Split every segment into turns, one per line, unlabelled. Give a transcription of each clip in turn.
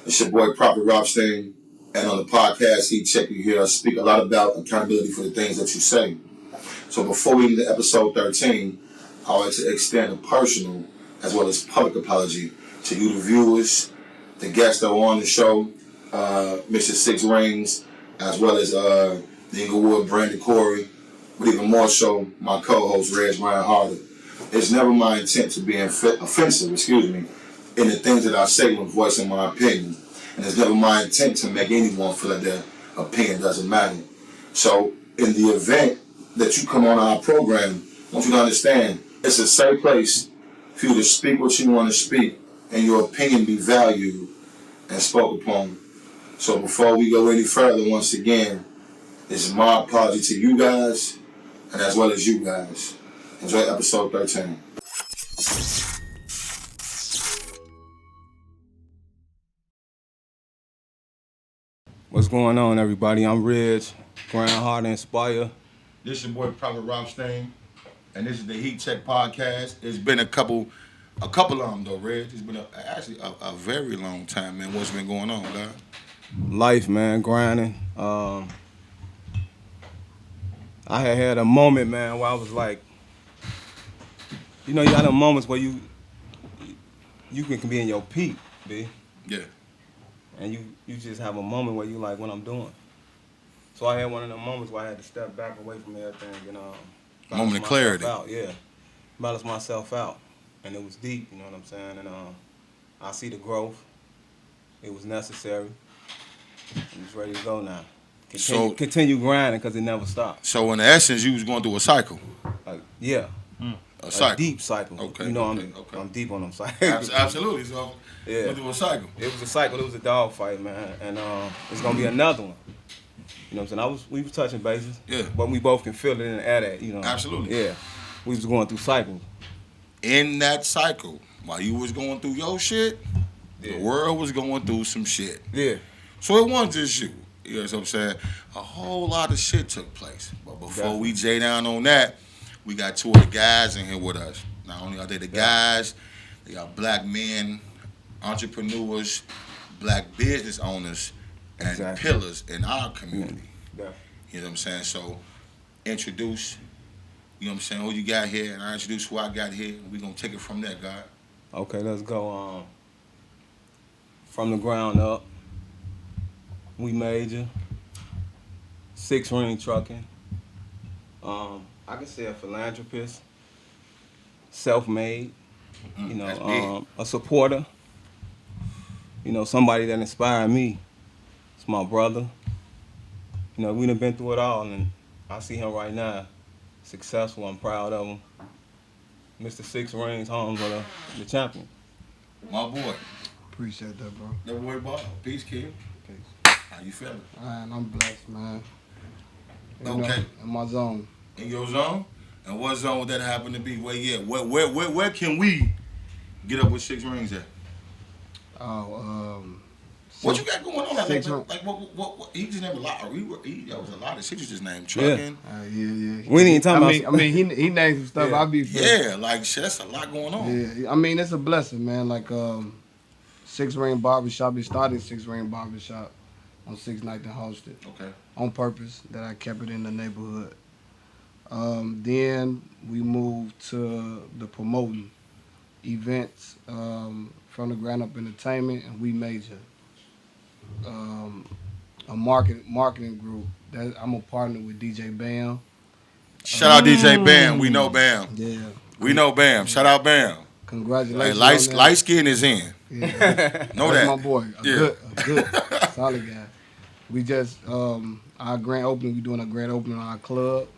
It's your boy Prophet Rothstein, and on the podcast, he check you hear us speak a lot about accountability for the things that you say. So before we get to episode 13, I would like to extend a personal as well as public apology to you, the viewers, the guests that were on the show, Mr. Six Rings, as well as the Englewood Brandon Cory, but even more so, my co-host, Reg Ryan Harder. It's never my intent to be offensive, in the things that I say when voicing my opinion. And it's never my intent to make anyone feel like their opinion doesn't matter. So, in the event that you come on our program, I want you to understand, it's a safe place for you to speak what you want to speak and your opinion be valued and spoke upon. So before we go any further, once again, it's my apology to you guys and as well as you guys. Enjoy episode 13.
What's going on, everybody? I'm Reg, Grind Hard to Inspire.
This is your boy Prophet Rothstein, and this is the Heat Check Podcast. It's been a couple of them though, Reg. It's been a very long time, man. What's been going on, God?
Life, man, grinding. I had a moment, man, where I was like, you know, you got them moments where you can be in your peak, B.
Yeah.
And you just have a moment where you like what I'm doing. So I had one of them moments where I had to step back away from everything and
moment of clarity.
Balance myself out, and it was deep. You know what I'm saying? And I see the growth. It was necessary. I'm just ready to go now. Continue grinding because it never stops.
So in essence, you was going through a cycle.
Yeah.
A cycle.
A deep cycle.
Okay.
You know,
okay.
I'm deep on them cycles.
Absolutely. So
yeah.
Went through a cycle.
It was a cycle. It was a dog fight, man. And it's gonna be another one. You know what I'm saying? We was touching bases.
Yeah.
But we both can feel it and add it. You know.
Absolutely.
Yeah. We was going through cycles.
In that cycle, while you was going through your shit, the world was going through some shit.
Yeah.
So it wasn't just you. You know what I'm saying? A whole lot of shit took place. But before we J down on that, we got two of the guys in here with us. Not only are they the guys, they are black men, entrepreneurs, black business owners, and pillars in our community.
Yeah.
You know what I'm saying? So introduce, you know what I'm saying, who you got here, and I introduce who I got here, and we're going to take it from there, God.
Okay, let's go. From the ground up, we major, 6 Ring Trucking. I can say a philanthropist, self-made, you know, a supporter, you know, somebody that inspired me. It's my brother. You know, we done been through it all, and I see him right now, successful. I'm proud of him. Mr. Six Rings, home with the champion.
My boy.
Appreciate that, bro.
That boy, Bob. Peace, kid.
Peace.
How you feeling?
Man, I'm blessed, man. You
Okay.
know, in my zone.
In your zone? And what zone would that happen to be? Where can we get up with 6 Rings at? What you got going on? What he just named a lot. That was a lot of shit you just named. Trucking.
Yeah.
We ain't talking
about. He named some stuff. I be.
Yeah, like shit, that's a lot going on.
Yeah, I mean it's a blessing, man. Like 6 Ring Barbershop. We started 6 Ring Barbershop on 6th Night and hosted.
Okay.
On purpose, that I kept it in the neighborhood. Then we moved to the promoting events from the ground up entertainment, and we major. A marketing group that I'm a partner with DJ Bam.
Shout out DJ Bam. We know Bam.
Yeah.
We know Bam. Shout out Bam.
Congratulations.
Hey, light skin is in.
Yeah.
Know
That's
that.
my boy. A good, solid guy. We just our grand opening. We doing a grand opening on our club.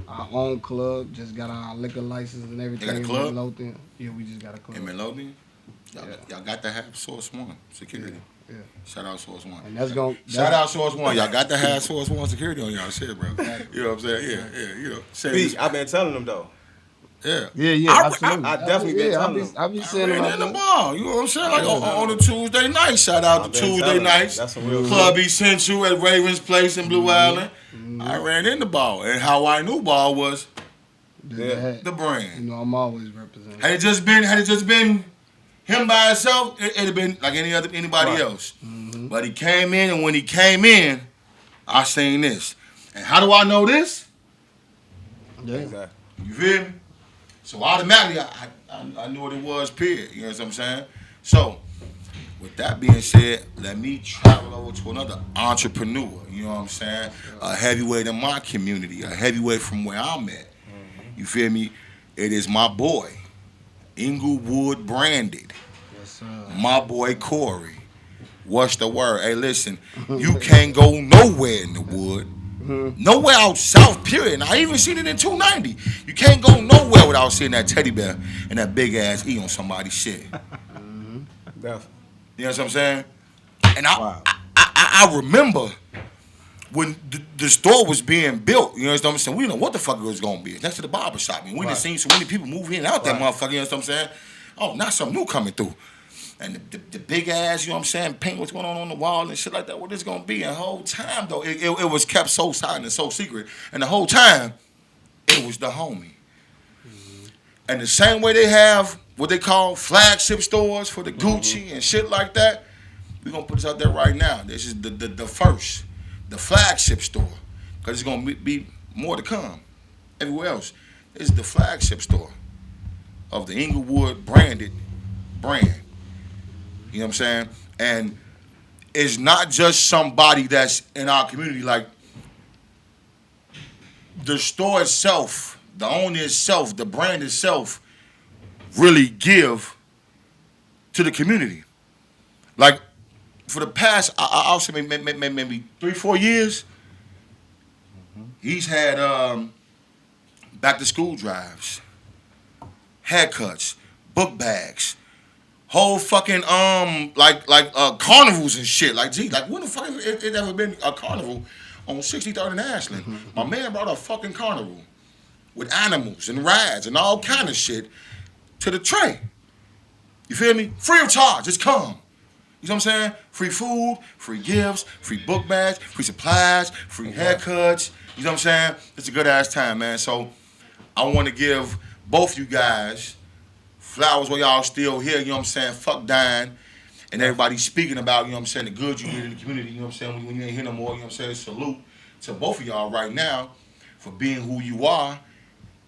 Our own club. Just got our liquor license and everything.
They got a club?
In Midlothian. Yeah, we just got a club.
In Midlothian? Y'all got to have Source One security.
Yeah.
Shout out Source One.
And shout
out Source One. Y'all got to have Source One security on y'all shit, bro. You know what I'm saying? Yeah. You know.
I've been telling them though.
Yeah.
Absolutely.
I definitely been telling them.
I be saying
ran
about
in the
that.
ball. You know what I'm saying? Like on a Tuesday night. Shout out to Tuesday nights.
That's some real
Club Essential at Ravens Place in Blue Island. I ran in the ball. And how I knew ball was the brand.
You know, I'm always representing.
Had it just been
Him by himself, it'd have been like anybody
Right.
else. But he came in, and when he came in, I seen this. And how do I know this?
Yeah.
Exactly.
You feel me? So automatically, I knew what it was, period. You know what I'm saying? So, with that being said, let me travel over to another entrepreneur. You know what I'm saying? A heavyweight in my community, a heavyweight from where I'm at. You feel me? It is my boy, Englewood branded.
Yes, sir.
My boy Cory. What's the word? Hey, listen, you can't go nowhere in the wood. Nowhere out south, period. And I even seen it in 290. You can't go nowhere without seeing that teddy bear and that big ass E on somebody's shit.
Definitely.
You know what I'm saying? And
Wow.
I remember when the store was being built. You know what I'm saying? We didn't know what the fuck it was going to be. Next to the barbershop. I mean, we done seen so many people move in and out that motherfucker. You know what I'm saying? Oh, not something new coming through. And the big ass, you know what I'm saying, paint what's going on the wall and shit like that. What it's going to be? And the whole time, though, it was kept so silent and so secret. And the whole time, it was the homie. And the same way they have what they call flagship stores for the Gucci and shit like that, we're going to put this out there right now. This is the first, the flagship store. Because it's going to be more to come everywhere else. This is the flagship store of the Englewood branded brand. You know what I'm saying? And it's not just somebody that's in our community. Like, the store itself, the owner itself, the brand itself, really give to the community. Like, for the past, I'll say maybe 3-4 years, he's had back to school drives, haircuts, book bags, whole fucking carnivals and shit. Like, gee, like when the fuck has it ever been a carnival on 63rd and Ashland? My man brought a fucking carnival with animals and rides and all kind of shit to the tray. You feel me? Free of charge. Just come. You know what I'm saying? Free food, free gifts, free book bags, free supplies, free haircuts. You know what I'm saying? It's a good ass time, man. So I want to give both you guys flowers while y'all still here. You know what I'm saying? Fuck dying. And everybody speaking about, you know what I'm saying, the good you did in the community. You know what I'm saying? When you ain't here no more, you know what I'm saying? Salute to both of y'all right now for being who you are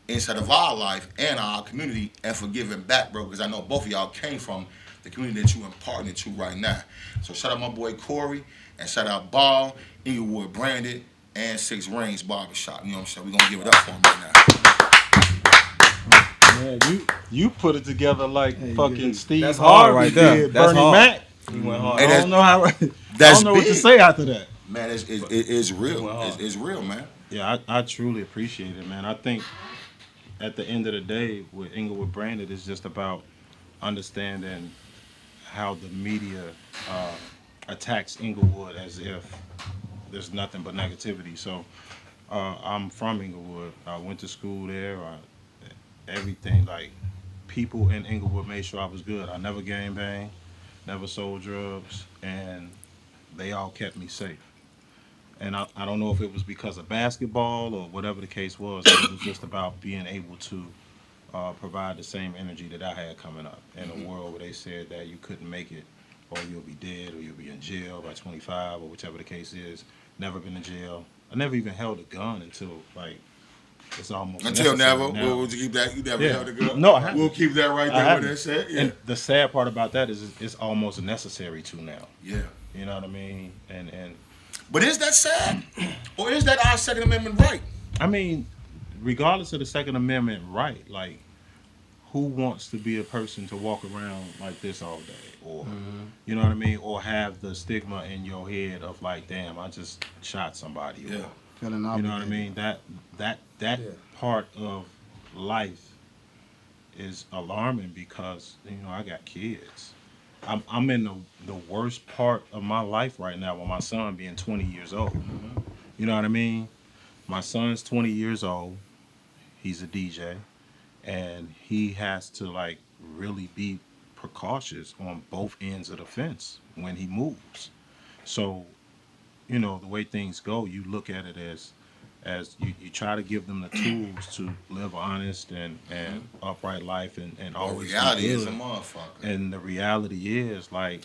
inside of our life and our community and for giving back, bro, because I know both of y'all came from the community that you imparting into right now. So shout out my boy Cory and shout out Ball, Englewood Branded, and Six Rings Barbershop. You know what I'm saying? We're going to give it up for him right now.
Man, you put it together like fucking Steve
That's hard
Harvey
right there.
did
That's
Bernie
hard.
Mac.
He went hard.
Hey,
I don't know how. I
that's
don't know what to
big.
say after that.
Man, it's real. It's real, man.
Yeah, I truly appreciate it, man. I think at the end of the day, with Englewood Branded, it's just about understanding how the media attacks Englewood as if there's nothing but negativity. So I'm from Englewood. I went to school there. Everything, like, people in Englewood made sure I was good. I never gang banged, never sold drugs, and they all kept me safe. And I don't know if it was because of basketball or whatever the case was. It was just about being able to provide the same energy that I had coming up in a world where they said that you couldn't make it, or you'll be dead, or you'll be in jail by 25, or whichever the case is. Never been in jail. I never even held a gun until, like, it's almost
Until
necessary
never.
now.
We'll keep that. You never
Yeah.
held a gun.
No, I haven't.
We'll keep that right
I
there with
haven't.
that said. Yeah.
And the sad part about that is it's almost necessary to now.
Yeah.
You know what I mean? And
But is that sad? Or is that our Second Amendment right?
I mean, regardless of the Second Amendment right, like, who wants to be a person to walk around like this all day? Or, you know what I mean? Or have the stigma in your head of, like, damn, I just shot somebody.
Yeah.
Or,
Feeling
you know what I
obligated.
mean? That part of life is alarming because, you know, I got kids. I'm in the worst part of my life right now with my son being 20 years old. You know what I mean? My son's 20 years old. He's a DJ. And he has to, like, really be precautious on both ends of the fence when he moves. So, you know, the way things go, you look at it as as you try to give them the tools to live honest and upright life and
But
always do
reality is a
good.
motherfucker.
And the reality is, like,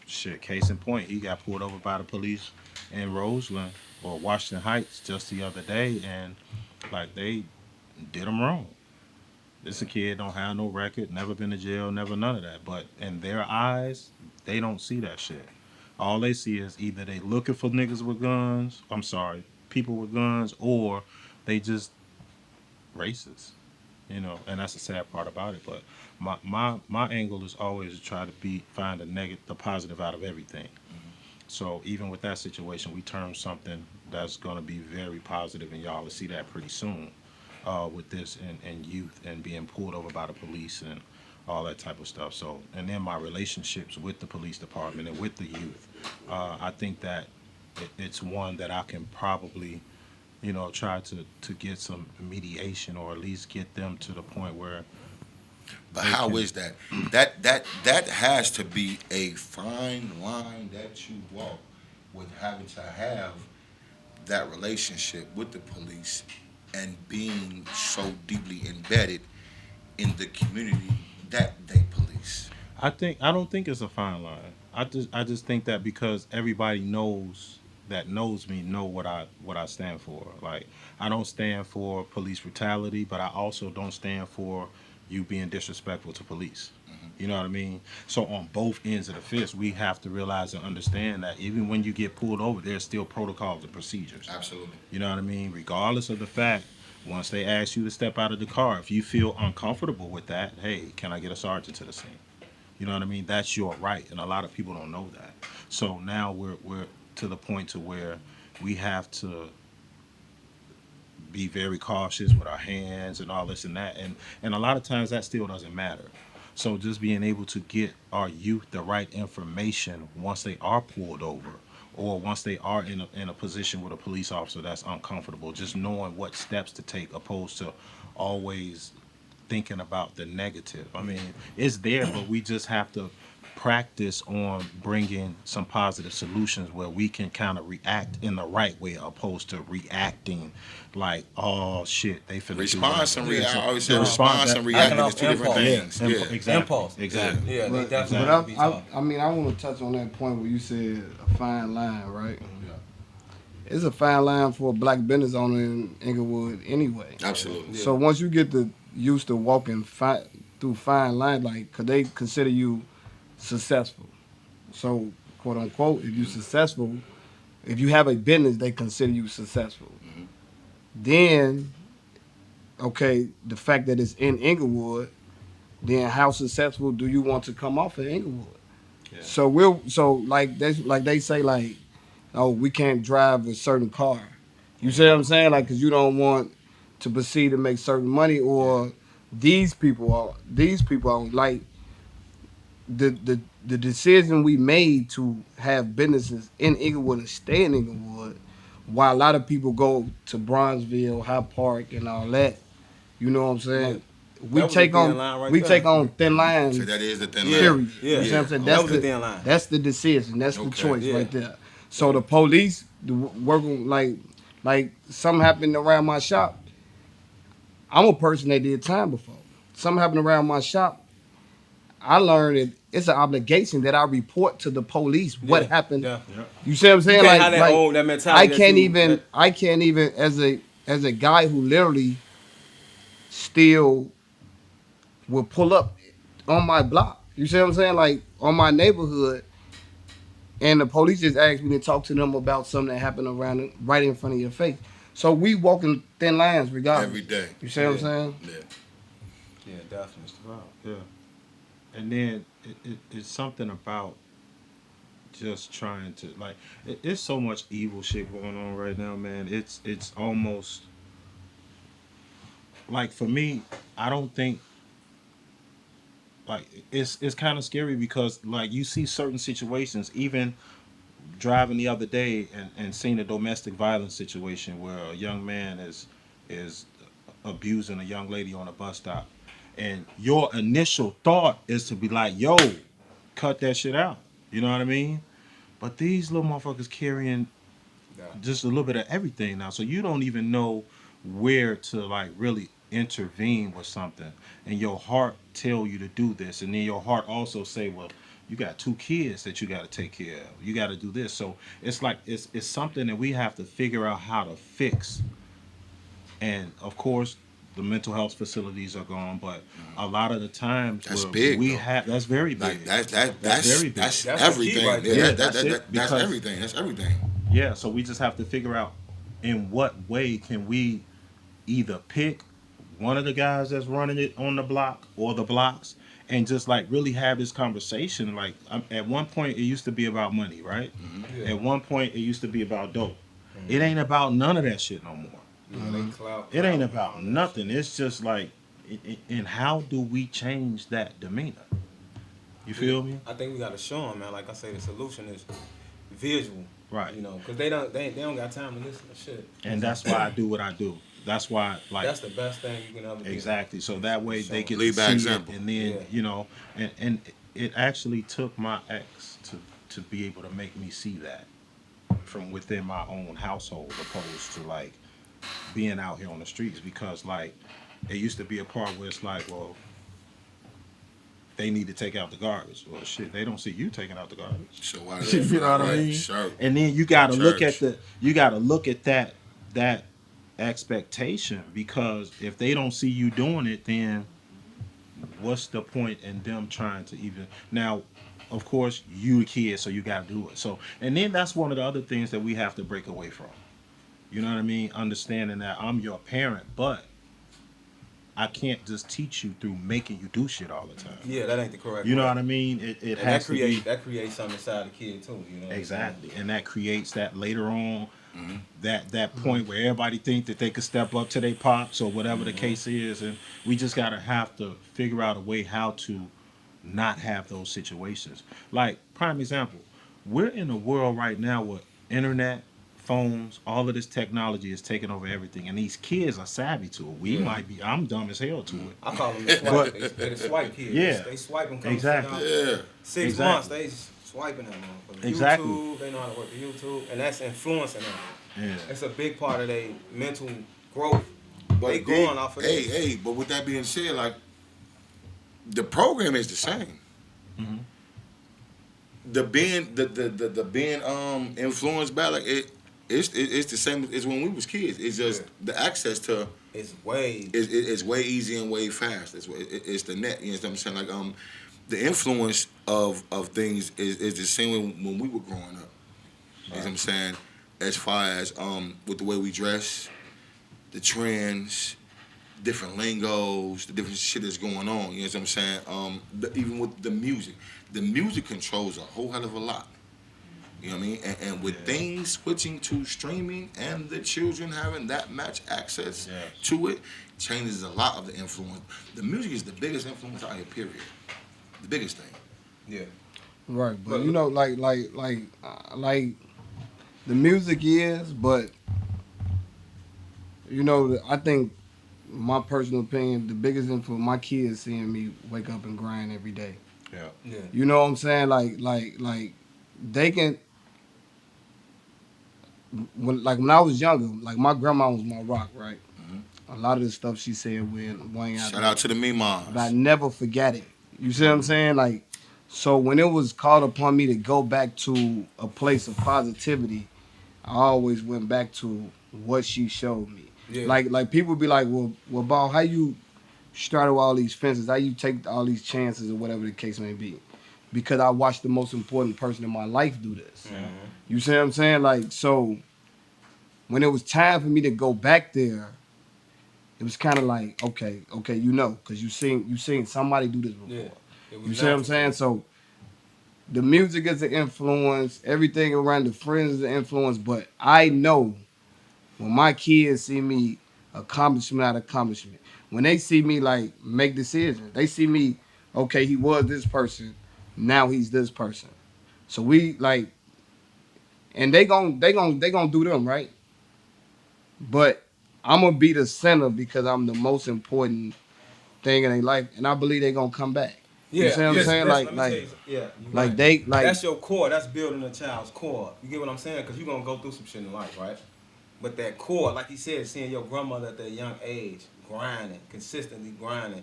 shit, case in point, he got pulled over by the police in Roseland or Washington Heights just the other day, and like they did him wrong. This a kid don't have no record, never been to jail, never none of that. But in their eyes, they don't see that shit. All they see is either they looking for niggas with guns. I'm sorry, people with guns, or they just racist. And that's the sad part about it. But my angle is always to try to find the positive out of everything. So even with that situation, we termed something that's going to be very positive, and y'all will see that pretty soon with this and youth and being pulled over by the police and all that type of stuff. So, and then my relationships with the police department and with the youth, I think that it's one that I can probably, try to get some mediation or at least get them to the point where
But
they
how
can.
is that? That has to be a fine line that you walk with having to have that relationship with the police and being so deeply embedded in the community that they police.
I don't think it's a fine line. I just think that because everybody knows me know what I stand for. Like, I don't stand for police brutality, but I also don't stand for you being disrespectful to police. You know what I mean? So on both ends of the fist, we have to realize and understand that even when you get pulled over, there's still protocols and procedures.
Absolutely.
You know what I mean? Regardless of the fact, once they ask you to step out of the car, if you feel uncomfortable with that, hey, can I get a sergeant to the scene? You know what I mean? That's your right, and a lot of people don't know that. So now we're to the point to where we have to be very cautious with our hands and all this and that, and a lot of times that still doesn't matter. So just being able to get our youth the right information once they are pulled over, or once they are in a position with a police officer that's uncomfortable, just knowing what steps to take, opposed to always thinking about the negative. I mean, it's there, but we just have to practice on bringing some positive solutions where we can kind of react in the right way, opposed to reacting like, oh shit, they finna do
Response and
whatever.
I
So
always say
the response
response
that,
and
Acting
reacting is
off
two different
impulse.
things. Yeah.
exactly,
Impulse.
exactly.
Yeah, they
But,
definitely
but
have to be taught.
I mean, I want to touch on that point where you said a fine line, right? It's a fine line for a black business owner in Englewood anyway.
Absolutely.
So once you get used to walking through fine lines, like, could they consider you successful? So, quote unquote, if you're successful, if you have a business, they consider you successful. Then, okay, the fact that it's in Englewood, then how successful do you want to come off of Englewood?
Yeah.
So they say, like, oh, we can't drive a certain car. You see what I'm saying? Like, because you don't want to proceed to make certain money, or these people are like the decision we made to have businesses in Inglewood and stay in Inglewood, while a lot of people go to Bronzeville, High Park, and all that. You know what I'm saying? We
That was a
take
thin
on
line right
we
there.
take on thin lines.
So that is the thin
Yeah.
line.
Period.
Yeah.
You see what I'm saying?
That was a thin line.
That's the decision. That's the
Okay.
choice
Yeah.
right there. So the police working like something happened around my shop. I'm a person that did time before. Something happened around my shop. I learned that it's an obligation that I report to the police what happened.
Yeah.
Yeah.
You see what I'm saying?
You can't
Like,
have that
like
old that mentality.
I
that
can't
you-
even
that-
I can't even as a guy who literally still will pull up on my block. You see what I'm saying? Like, on my neighborhood, and the police just asked me to talk to them about something that happened around right in front of your face. So we walking thin lines regardless.
Every day.
You see what I'm saying?
Yeah.
Yeah, definitely.
Wow. Yeah. And then it's something about just trying to, like, it's so much evil shit going on right now, man. It's almost like, for me, I don't think, like, it's kind of scary because, like, you see certain situations, even driving the other day and seeing a domestic violence situation where a young man is abusing a young lady on a bus stop, and your initial thought is to be like, yo, cut that shit out. You know what I mean? But these little motherfuckers carrying just a little bit of everything now. So you don't even know where to like really intervene with something, and your heart tell you to do this, and then your heart also say, well, you got two kids that you got to take care of. You got to do this. So it's like it's something that we have to figure out how to fix. And of course, the mental health facilities are gone, but a lot of the times
That's
where
big
we
though.
have that's very
Like
big.
that's
Very big.
that's
That's the key
everything.
right
Yeah,
there.
Yeah,
that,
that's
that,
it.
that, that's
Because
everything. That's everything.
yeah, so we just have to figure out in what way can we either pick one of the guys that's running it on the block or the blocks and just like really have this conversation. Like at one point, it used to be about money, right?
Yeah.
At one point, it used to be about dope. It ain't about none of that shit no more.
Yeah, they clout,
It ain't
and
about
all that
nothing.
shit.
It's just like, and how do we change that demeanor? You feel me?
I think we gotta show them, man. Like I say, the solution is visual.
Right.
You know, because they don't got time to listen to shit.
And that's why I do what I do. That's why, like,
That's the best thing you can ever do.
exactly. So that way they get
Lead
to
by
see
example.
it, and then
Yeah.
and it actually took my ex to be able to make me see that from within my own household, opposed to like being out here on the streets. Because like it used to be a part where it's like, well, they need to take out the garbage. Well, shit, they don't see you taking out the garbage.
So why?
You know what I
Right,
mean?
sure.
And then you got to look at
Church.
that expectation, because if they don't see you doing it, then what's the point in them trying to even now? Of course, you a kid, so you got to do it. So, and then that's one of the other things that we have to break away from. You know what I mean? Understanding that I'm your parent, but I can't just teach you through making you do shit all the time.
Yeah, that ain't the correct.
You know
way.
what I mean? It
And
has to be
that creates something inside the kid too. You know. What I'm
exactly, and that creates that later on,
Mm-hmm.
that point where everybody think that they could step up to their pops or whatever the
Mm-hmm.
case is, and we just gotta have to figure out a way how to not have those situations. Like prime example, we're in a world right now where internet, phones, all of this technology is taking over everything, and these kids are savvy to it. We
Yeah.
might be. I'm dumb as hell to it.
I call them the swipe. They the swipe kids.
Yeah.
They swiping. Coming
Exactly.
Yeah.
6
Exactly.
months, they swiping that motherfucker.
Exactly.
YouTube, they know how to work the YouTube, and that's influencing them.
Yeah.
It's a big part of their mental growth.
But
They going off of
hey,
this.
but with that being said, like the program is the same.
Mhm.
The being influenced by like it's the same as when we was kids. It's just the access to
It's way.
it's way easy and way fast. It's the net. You know what I'm saying? Like the influence of things is the same when we were growing up. You know what I'm saying? As far as with the way we dress, the trends, different lingos, the different shit that's going on. You know what I'm saying? Even with the music controls a whole hell of a lot. You know what I mean? And with things switching to streaming and the children having that much access
Yeah.
to it, changes a lot of the influence. The music is the biggest influence out here, period. The biggest thing.
Yeah.
Right, but you know, like the music is, but you know, I think my personal opinion, the biggest influence, my kids seeing me wake up and grind every day.
Yeah.
Yeah.
You know what I'm saying? Like they can. When I was younger, like my grandma was my rock, right? A lot of the stuff she said when Wayne out
Shout out to the
but I
Memas.
never forget it. You see what I'm saying? Like, so when it was called upon me to go back to a place of positivity, I always went back to what she showed me.
Yeah.
Like people be like, well, Ball, how you straddle all these fences? How you take all these chances or whatever the case may be? Because I watched the most important person in my life do this.
Mhm.
You see what I'm saying? Like, so when it was time for me to go back there, it was kind of like, okay, you know, because you seen somebody do this before.
Yeah. It was
You see what I'm
natural.
saying? So the music is an influence, everything around the friends is an influence, but I know when my kids see me accomplishment out of accomplishment, when they see me like make decisions, they see me, okay, he was this person, now he's this person. So we like, and they gon' do them, right? But I'm gonna be the center because I'm the most important thing in their life, and I believe they gonna come back. You see what I'm saying?
Let me tell you, yeah, you
like
right.
they like
That's your core. That's building a child's core. You get what I'm saying? Because you're gonna go through some shit in life, right? But that core, like you said, seeing your grandmother at that young age, grinding, consistently grinding,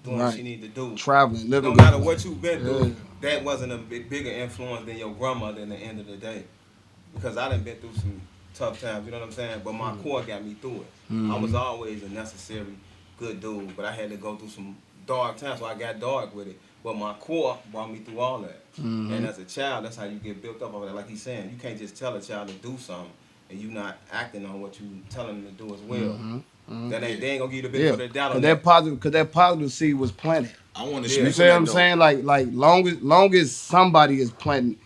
doing what she
right
need to do.
traveling,
No
living.
matter what you've been through,
Yeah.
that wasn't a bigger influence than your grandmother in the end of the day. Because I done been through some tough times, you know what I'm saying? But my core got me through it. I was always a necessary good dude, but I had to go through some dark times, so I got dark with it. But my core brought me through all that. And as a child, that's how you get built up over that. Like he's saying, you can't just tell a child to do something and you not acting on what you telling them to do as well. That ain't they ain't gonna give you the benefit of the doubt on that.
Cause that positive seed was planted.
I want to
Yeah.
You
speak
see
on
what
that
I'm
though.
saying? Like long as somebody is planting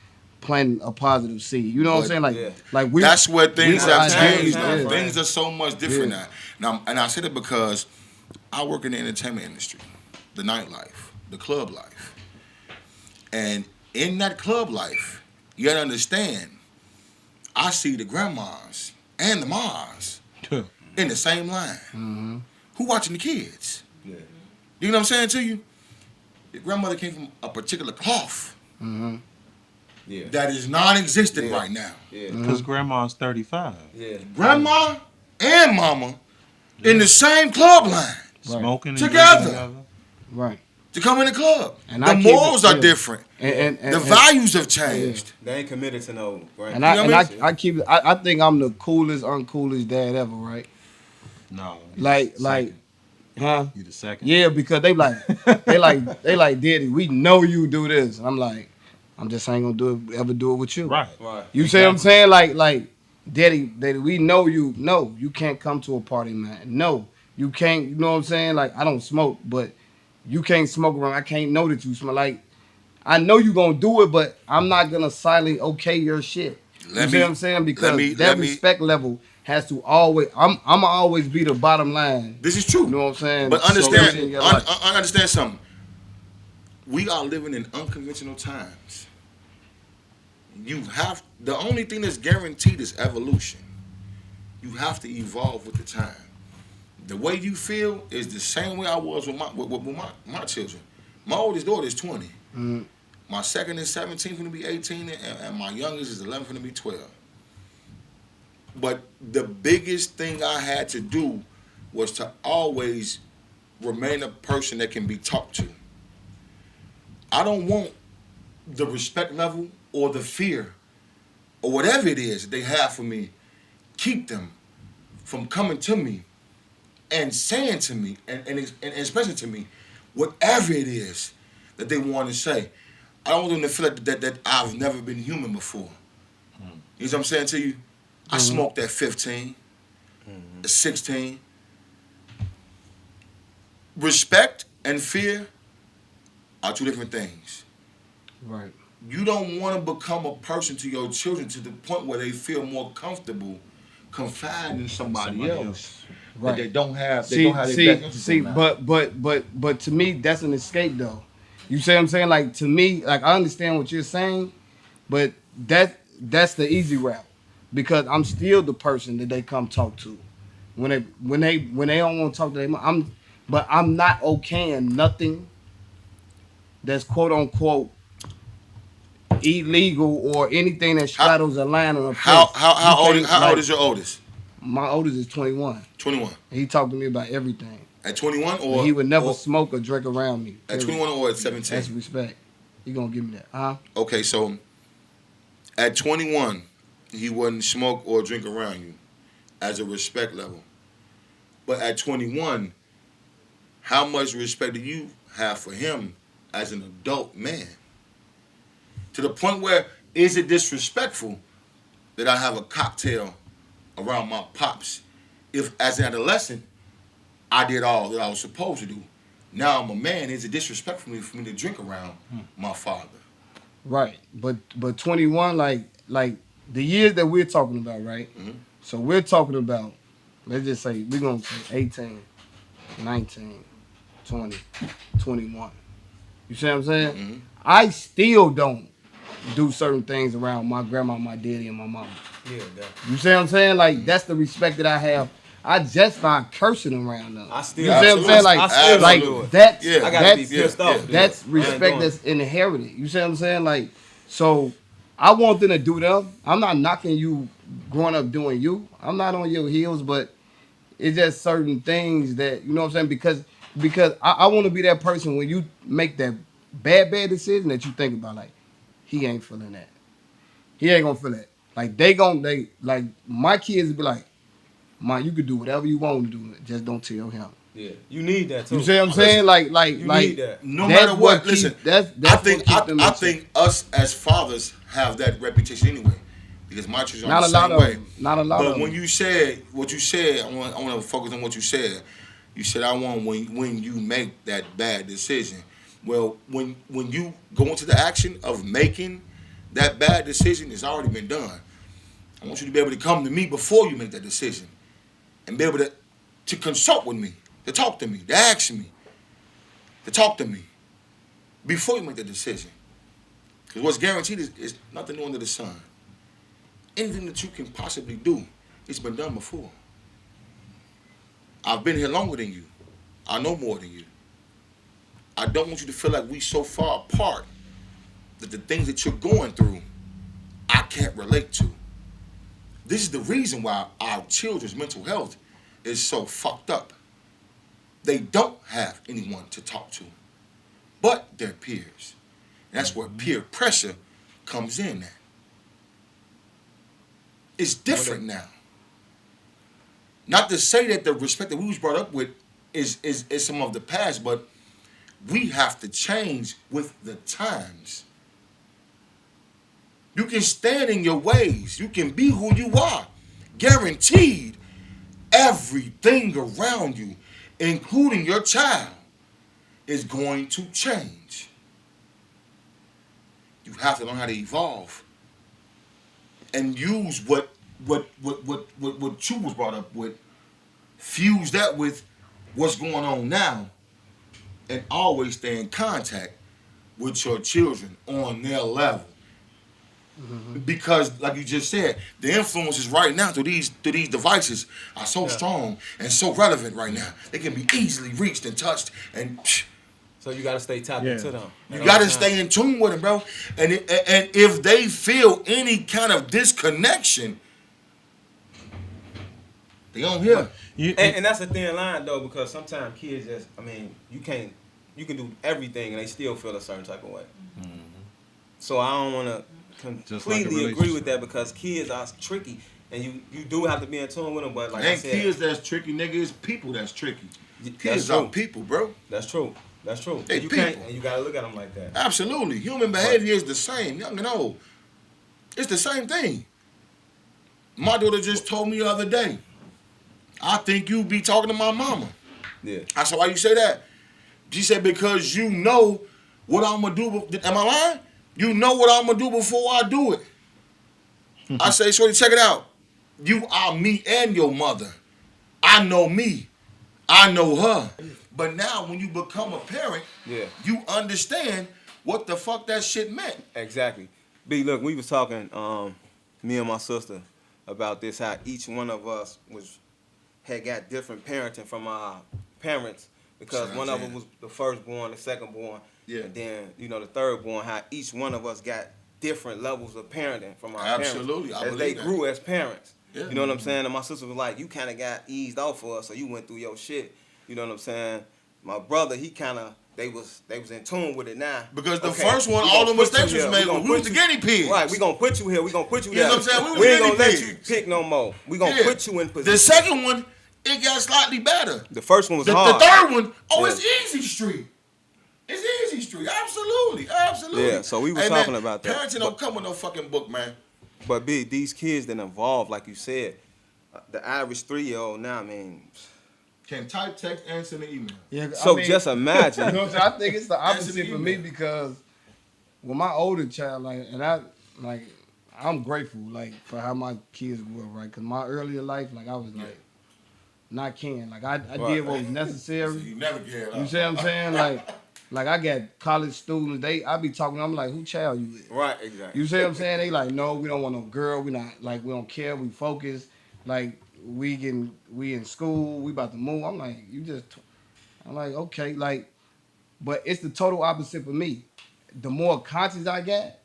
a positive seed. You know what I'm
But
saying?
Yeah.
Like we
That's where things
Now,
have
time-
changed
time
now.
frame.
Things are so much different
Yeah.
now. And I said it because I work in the entertainment industry, the nightlife, the club life. And in that club life, you gotta understand, I see the grandmas and the mas in the same line. Who watching the kids?
Yeah.
You know what I'm saying to you? Your grandmother came from a particular cloth
Yeah.
that is non-existent
Yeah.
right now.
Yeah.
Because grandma's 35.
Yeah.
Grandma and mama in the same club line
Smoking and
Together.
drinking together.
right.
to come in the club.
And
The
I keep it-
morals are
yeah.
different.
And
The values have changed.
They ain't committed to no grand.
And I
You
and
know
I,
what I
I keep it. I think I'm the coolest, uncoolest dad ever. Right?
No. you
Like
the
like,
second.
huh?
You the second.
Yeah, because they like, Daddy, we know you do this. And I'm like, I'm just ain't gonna ever do it with you.
Right.
Right.
You see what I'm saying? Like, Daddy, we know you. No, you can't come to a party, man. No, you can't. You know what I'm saying? Like, I don't smoke, but you can't smoke around. I can't know that you smoke. Like, I know you gonna do it, but I'm not gonna silently okay your shit. You see what I'm saying? Because that respect level has to always. I'ma always be the bottom line.
This is true.
You know what I'm saying?
But
So
understand,
everything in your life.
understand something. We are living in unconventional times. The only thing that's guaranteed is evolution. You have to evolve with the time. The way you feel is the same way I was with my children. My oldest daughter is 20. My second is 17, going to be 18, and my youngest is 11, going to be 12. But the biggest thing I had to do was to always remain a person that can be talked to. I don't want the respect level or the fear or whatever it is that they have for me, keep them from coming to me and saying to me and expressing to me whatever it is that they want to say. I don't want them to feel like that I've never been human before. You know what I'm saying to you? I smoked at 15, at 16. Respect and fear are two different things.
Right.
You don't want to become a person to your children to the point where they feel more comfortable confiding in somebody else.
Right.
That they don't have. They
See,
don't have their best interest in mind.
but to me, that's an escape though. You see what I'm saying? Like to me, like I understand what you're saying, but that's the easy route because I'm still the person that they come talk to when they don't want to talk to them. But I'm not okaying nothing that's quote unquote illegal or anything that straddles a line on a place.
How old is your oldest?
My oldest is 21.
21.
He talked to me about everything.
At 21 or
But he would never
or,
smoke or drink around me.
at 21 or at 17?
That's respect. He gonna give me that, huh?
Okay, so at 21, he wouldn't smoke or drink around you as a respect level. But at 21, how much respect do you have for him as an adult man? To the point where, is it disrespectful that I have a cocktail around my pops if, as an adolescent, I did all that I was supposed to do? Now I'm a man. Is it disrespectful for me to drink around my father?
Right. But 21, like the years that we're talking about, right?
Mm-hmm.
So we're talking about, let's just say we're gonna say 18, 19, 20, 21. You see what I'm saying?
Mm-hmm.
I still don't do certain things around my grandma, my daddy, and my mama.
Yeah, definitely.
You see what I'm saying? Like that's the respect that I have I just start cursing around them.
I still,
You see what I'm saying? Like,
I still
like
do it.
that's
Yeah.
I gotta be
that's
pissed off.
that's
I ain't
respect
doing
that's inherited. You see what I'm saying? Like, so I want them to do them. I'm not knocking you growing up doing you. I'm not on your heels, but it's just certain things that you know what I'm saying because I want to be that person when you make that bad decision that you think about like he ain't feeling that. He ain't gonna feel that. Like they like my kids be like, "Man, you could do whatever you want to do, just don't tell him."
Yeah, you need that too.
You see what I'm
Listen,
saying?
You need that.
No
that's
matter what,
keep,
listen.
that's
I
what
think
keep them in
I
check.
think us as fathers have that reputation anyway, because my children are
Not
the
a lot
same
of
way.
them. Not a lot
But
of
when
them.
you said what you said, I want to focus on what you said. You said I want when you make that bad decision. Well, when you go into the action of making that bad decision, it's already been done. I want you to be able to come to me before you make that decision, and be able to consult with me, to talk to me, to ask me, to talk to me before you make the decision. Because what's guaranteed is nothing new under the sun. Anything that you can possibly do, it's been done before. I've been here longer than you. I know more than you. I don't want you to feel like we so far apart that the things that you're going through, I can't relate to. This is the reason why our children's mental health is so fucked up. They don't have anyone to talk to but their peers. That's where peer pressure comes in at. It's different now. Not to say that the respect that we was brought up with is some of the past, but we have to change with the times. You can stand in your ways. You can be who you are. Guaranteed, everything around you, including your child, is going to change. You have to learn how to evolve and use what you was brought up with, fuse that with what's going on now, and always stay in contact with your children on their level. Because, like you just said, the influences right now through these devices are so strong and so relevant right now. They can be easily reached and touched, and
So you gotta stay tapped into them.
you got to stay in tune with them, bro. And if they feel any kind of disconnection, they don't hear.
And that's a thin line though, because sometimes kids just, you can do everything and they still feel a certain type of way. Mm-hmm. So I don't want to completely agree with that because kids are tricky, and you do have to be in tune with them. But like I said,
kids that's tricky, nigga. It's people that's tricky. Kids
that's
are
true.
people, bro.
That's true. That's true.
They
And you
people.
can't, and you gotta look at them like that.
Absolutely. Human behavior is the same, young and old. It's the same thing. My daughter just told me the other day, I think you be talking to my mama.
Yeah.
I said, why you say that? She said, because you know what I'm going to do. Am I lying? You know what I'm going to do before I do it. I say, shorty, check it out. You are me and your mother. I know me. I know her. But now when you become a parent, you understand what the fuck that shit meant.
Exactly. B, look, we was talking, me and my sister, about this, how each one of us had got different parenting from our parents, because one of them was the firstborn, the secondborn, and then, the thirdborn, how each one of us got different levels of parenting from our parents.
Absolutely.
As they grew as parents.
Yeah.
You know what I'm saying? And my sister was like, you kind of got eased off for us, so you went through your shit. You know what I'm saying? My brother, he kind of, they was in tune with it now.
Because the first one, all the mistakes was made when we was the guinea pigs.
Right, we gonna put you here, we gonna put you there.
You know what I'm saying?
We ain't gonna let you pick no more. We gonna put you in position.
The second one, it got slightly better.
The first one was hard.
The third one, it's easy street. It's easy street. Absolutely.
Yeah, so we was talking about that.
Parenting don't come with no fucking book, man.
But B, these kids that evolve, like you said, the average 3-year-old now,
can type, text, and send an email.
Yeah,
so just imagine.
You know what I'm saying? I think it's the opposite for me because with my older child, I'm grateful, for how my kids grew up, right? Because my earlier life, I was not caring. I did what was necessary.
So you never cared.
You see what I'm saying? Like I got college students. I be talking. I'm like, who child you with?
Right, exactly.
You see what I'm saying? They like, no, we don't want no girl. We not we don't care. We focus. we in school, we about to move. I'm like, I'm like, okay, like, but it's the total opposite for me. The more conscious I get,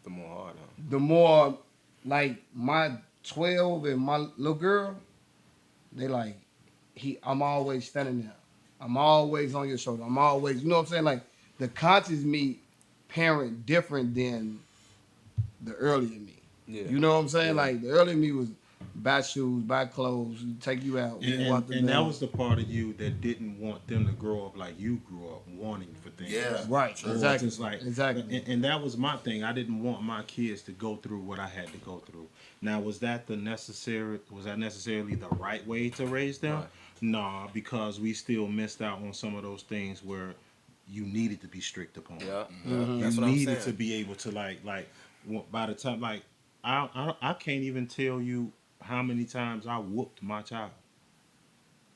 The more hard
the more like my 12 and my little girl, they like I'm always standing there. I'm always on your shoulder. I'm always, you know what I'm saying? Like the conscious me parent different than the earlier me.
Yeah.
You know what I'm saying?
Yeah.
Like the earlier me was buy shoes, buy clothes, take you out, move out the
And that
door.
was the part of you that didn't want them to grow up like you grew up, wanting for things.
Yeah.
Right,
Or
exactly.
just like,
exactly.
and that was my thing. I didn't want my kids to go through what I had to go through. Now, was that necessarily the right way to raise them?
Right.
Nah, because we still missed out on some of those things where you needed to be strict upon.
Yeah.
Mm-hmm.
That's
You
what I'm
needed
saying.
to be able to by the time I can't even tell you how many times I whooped my child.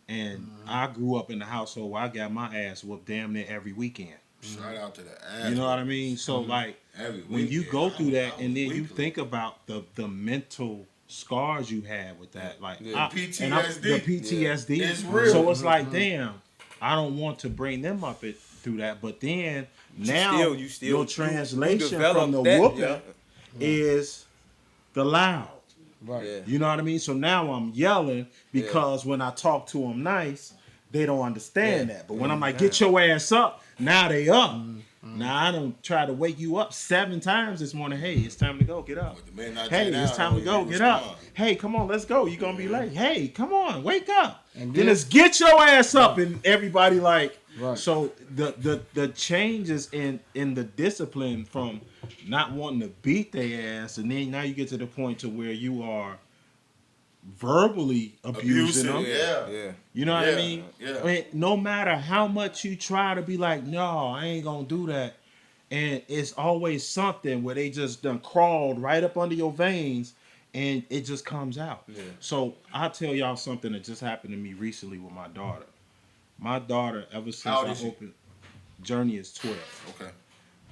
And I grew up in a household where I got my ass whooped damn near every weekend.
Shout out to the ass.
You know what I mean? So like
Every
when you
weekend,
go through that
I
and then
was
you
weekly.
think about the mental scars you had with that, like
Yeah.
the
PTSD.
PTSD.
It's real.
So it's like, damn, I don't want to bring them up through that, but then now
you still
your
you
translation
develop
from the
that,
whooping
yeah.
is the loud.
Right.
Yeah.
You know what I mean? So now I'm yelling because when I talk to them nice, they don't understand
Yeah.
that. But when I'm like, get your ass up, now they up. Now I don't try to wake you up 7 times this morning. Hey, it's time to go. Get up.
With the midnight
Hey,
down,
it's time to
you
go. Get up.
respond.
Hey, come on, let's go. You're going to be late. Hey, come on, wake up.
And
Then
then-
it's get your ass up. And everybody like,
Right.
so the changes in the discipline from not wanting to beat their ass, and then now you get to the point to where you are verbally abusing them.
Yeah.
Yeah.
You know what I
Yeah,
mean?
yeah.
I mean, no matter how much you try to be like, no, I ain't gonna do that. And it's always something where they just done crawled right up under your veins and it just comes out.
Yeah.
So I'll tell y'all something that just happened to me recently with my daughter. My daughter, ever since
How old
I
is she?
opened, Journey is 12.
Okay.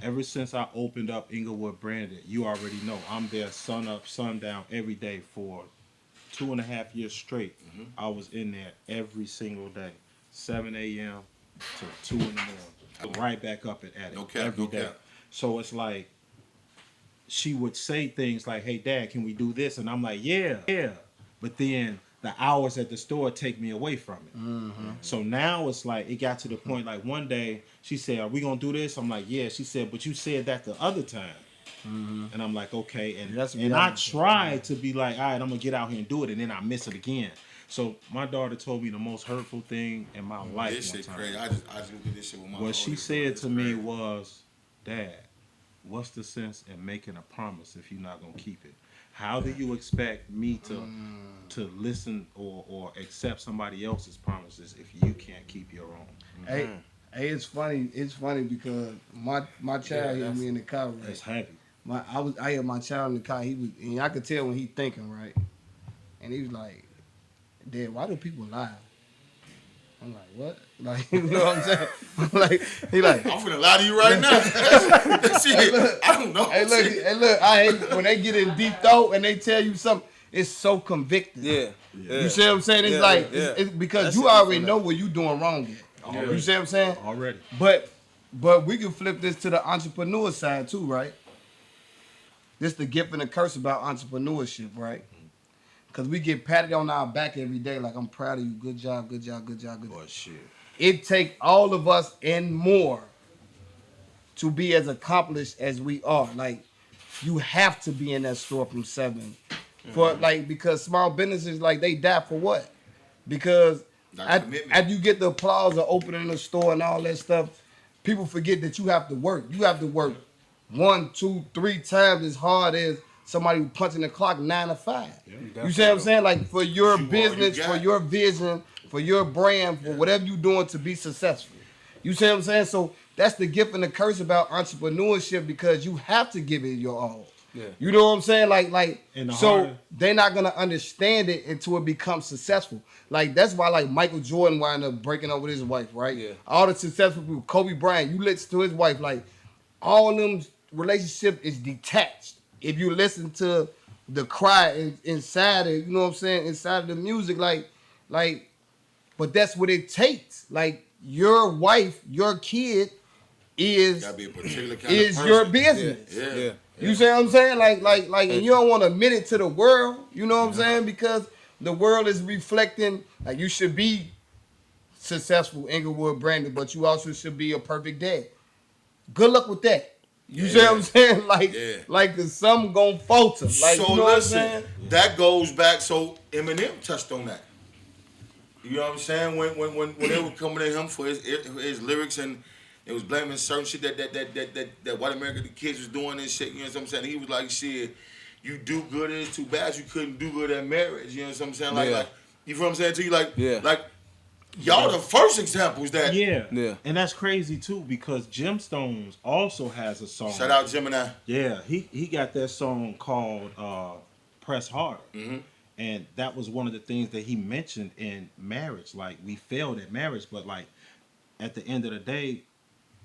Ever since I opened up Englewood Branded, you already know I'm there sun up, sundown every day for 2.5 years straight. I was in there every single day, 7 a.m. to 2 in the morning, right back up at it
No cap,
every
no
day.
cap.
So it's like she would say things like, "Hey, Dad, can we do this?" And I'm like, "Yeah, yeah." But then the hours at the store take me away from it. So now it's like it got to the point like one day she said, "Are we gonna do this?" I'm like, "Yeah." She said, "But you said that the other time." And I'm like, okay, and
That's
and I
reality.
try to be like, all right, I'm gonna get out here and do it, and then I miss it again. So my daughter told me the most hurtful thing in my life
This
one
shit
time.
crazy. I just did this shit with my
What she
oldest
said
daughter.
to
It's
me
crazy.
was, Dad, what's the sense in making a promise if you're not gonna keep it? How do you expect me to listen or accept somebody else's promises if you can't keep your own?
Hey, it's funny. It's funny because my child hit me in the car. Right?
It's heavy.
I had my child in the car. He was, and I could tell when he thinking right. And he was like, "Dad, why do people lie?" I'm like, "What?" Like, you know what I'm saying? I'm like, he like,
I'm finna lie to you right now. Shit, I don't know.
hey look, I hate when they get in deep thought and they tell you something. It's so convicting.
Yeah.
You see what I'm saying? It's
Yeah,
like
yeah.
it's because
That's
you
it,
already
from
know
that.
what you doing wrong at.
Already.
You see what I'm saying?
Already.
But we can flip this to the entrepreneur side too, right? This the gift and the curse about entrepreneurship, right? Because we get patted on our back every day, like I'm proud of you, good job, good job, good job, good job.
Boy, shit.
It take all of us and more to be as accomplished as we are. Like you have to be in that store from 7 for like because small businesses like they die for what? Because
That's commitment.
after you get the applause of opening the store and all that stuff, people forget that you have to work. You have to work 1, 2, 3 times as hard as somebody who punching the clock 9 to 5. You see what I'm saying? Like for your
Shoot all you
business,
got.
for your vision, for your brand, for whatever you're doing to be successful. You see what I'm saying? So that's the gift and the curse about entrepreneurship because you have to give it your all.
Yeah.
You know what I'm saying? Like
And the
so
harder-
they're not gonna understand it until it becomes successful. Like that's why like Michael Jordan wound up breaking up with his wife, right?
Yeah.
All the successful people, Kobe Bryant, you listen to his wife, like all them relationship is detached. If you listen to the cry inside of, you know what I'm saying, inside of the music, like, but that's what it takes. Like your wife, your kid is
Gotta be a particular kind of person.
your business.
Yeah.
You see what I'm saying? Like, and you don't want to admit it to the world. You know what I'm saying? Because the world is reflecting. Like you should be successful, Englewood branded, but you also should be a perfect dad. Good luck with that. You see what I'm saying? Like, cause some gonna falter. Like,
So
you know what I'm
listen,
saying?
that goes back. So Eminem touched on that. You know what I'm saying? When they were coming at him for his lyrics and it was blaming certain shit that white American kids was doing and shit. You know what I'm saying? He was like, shit, you do good. It's too bad you couldn't do good at marriage. You know what I'm saying? Like you feel what I'm saying to you? Like y'all the first examples that.
Yeah. And that's crazy too because Gemstones also has a song.
Shout out Gemini.
Yeah, he got that song called Press Hard.
Mm-hmm.
And that was one of the things that he mentioned in marriage. Like we failed at marriage, but like at the end of the day,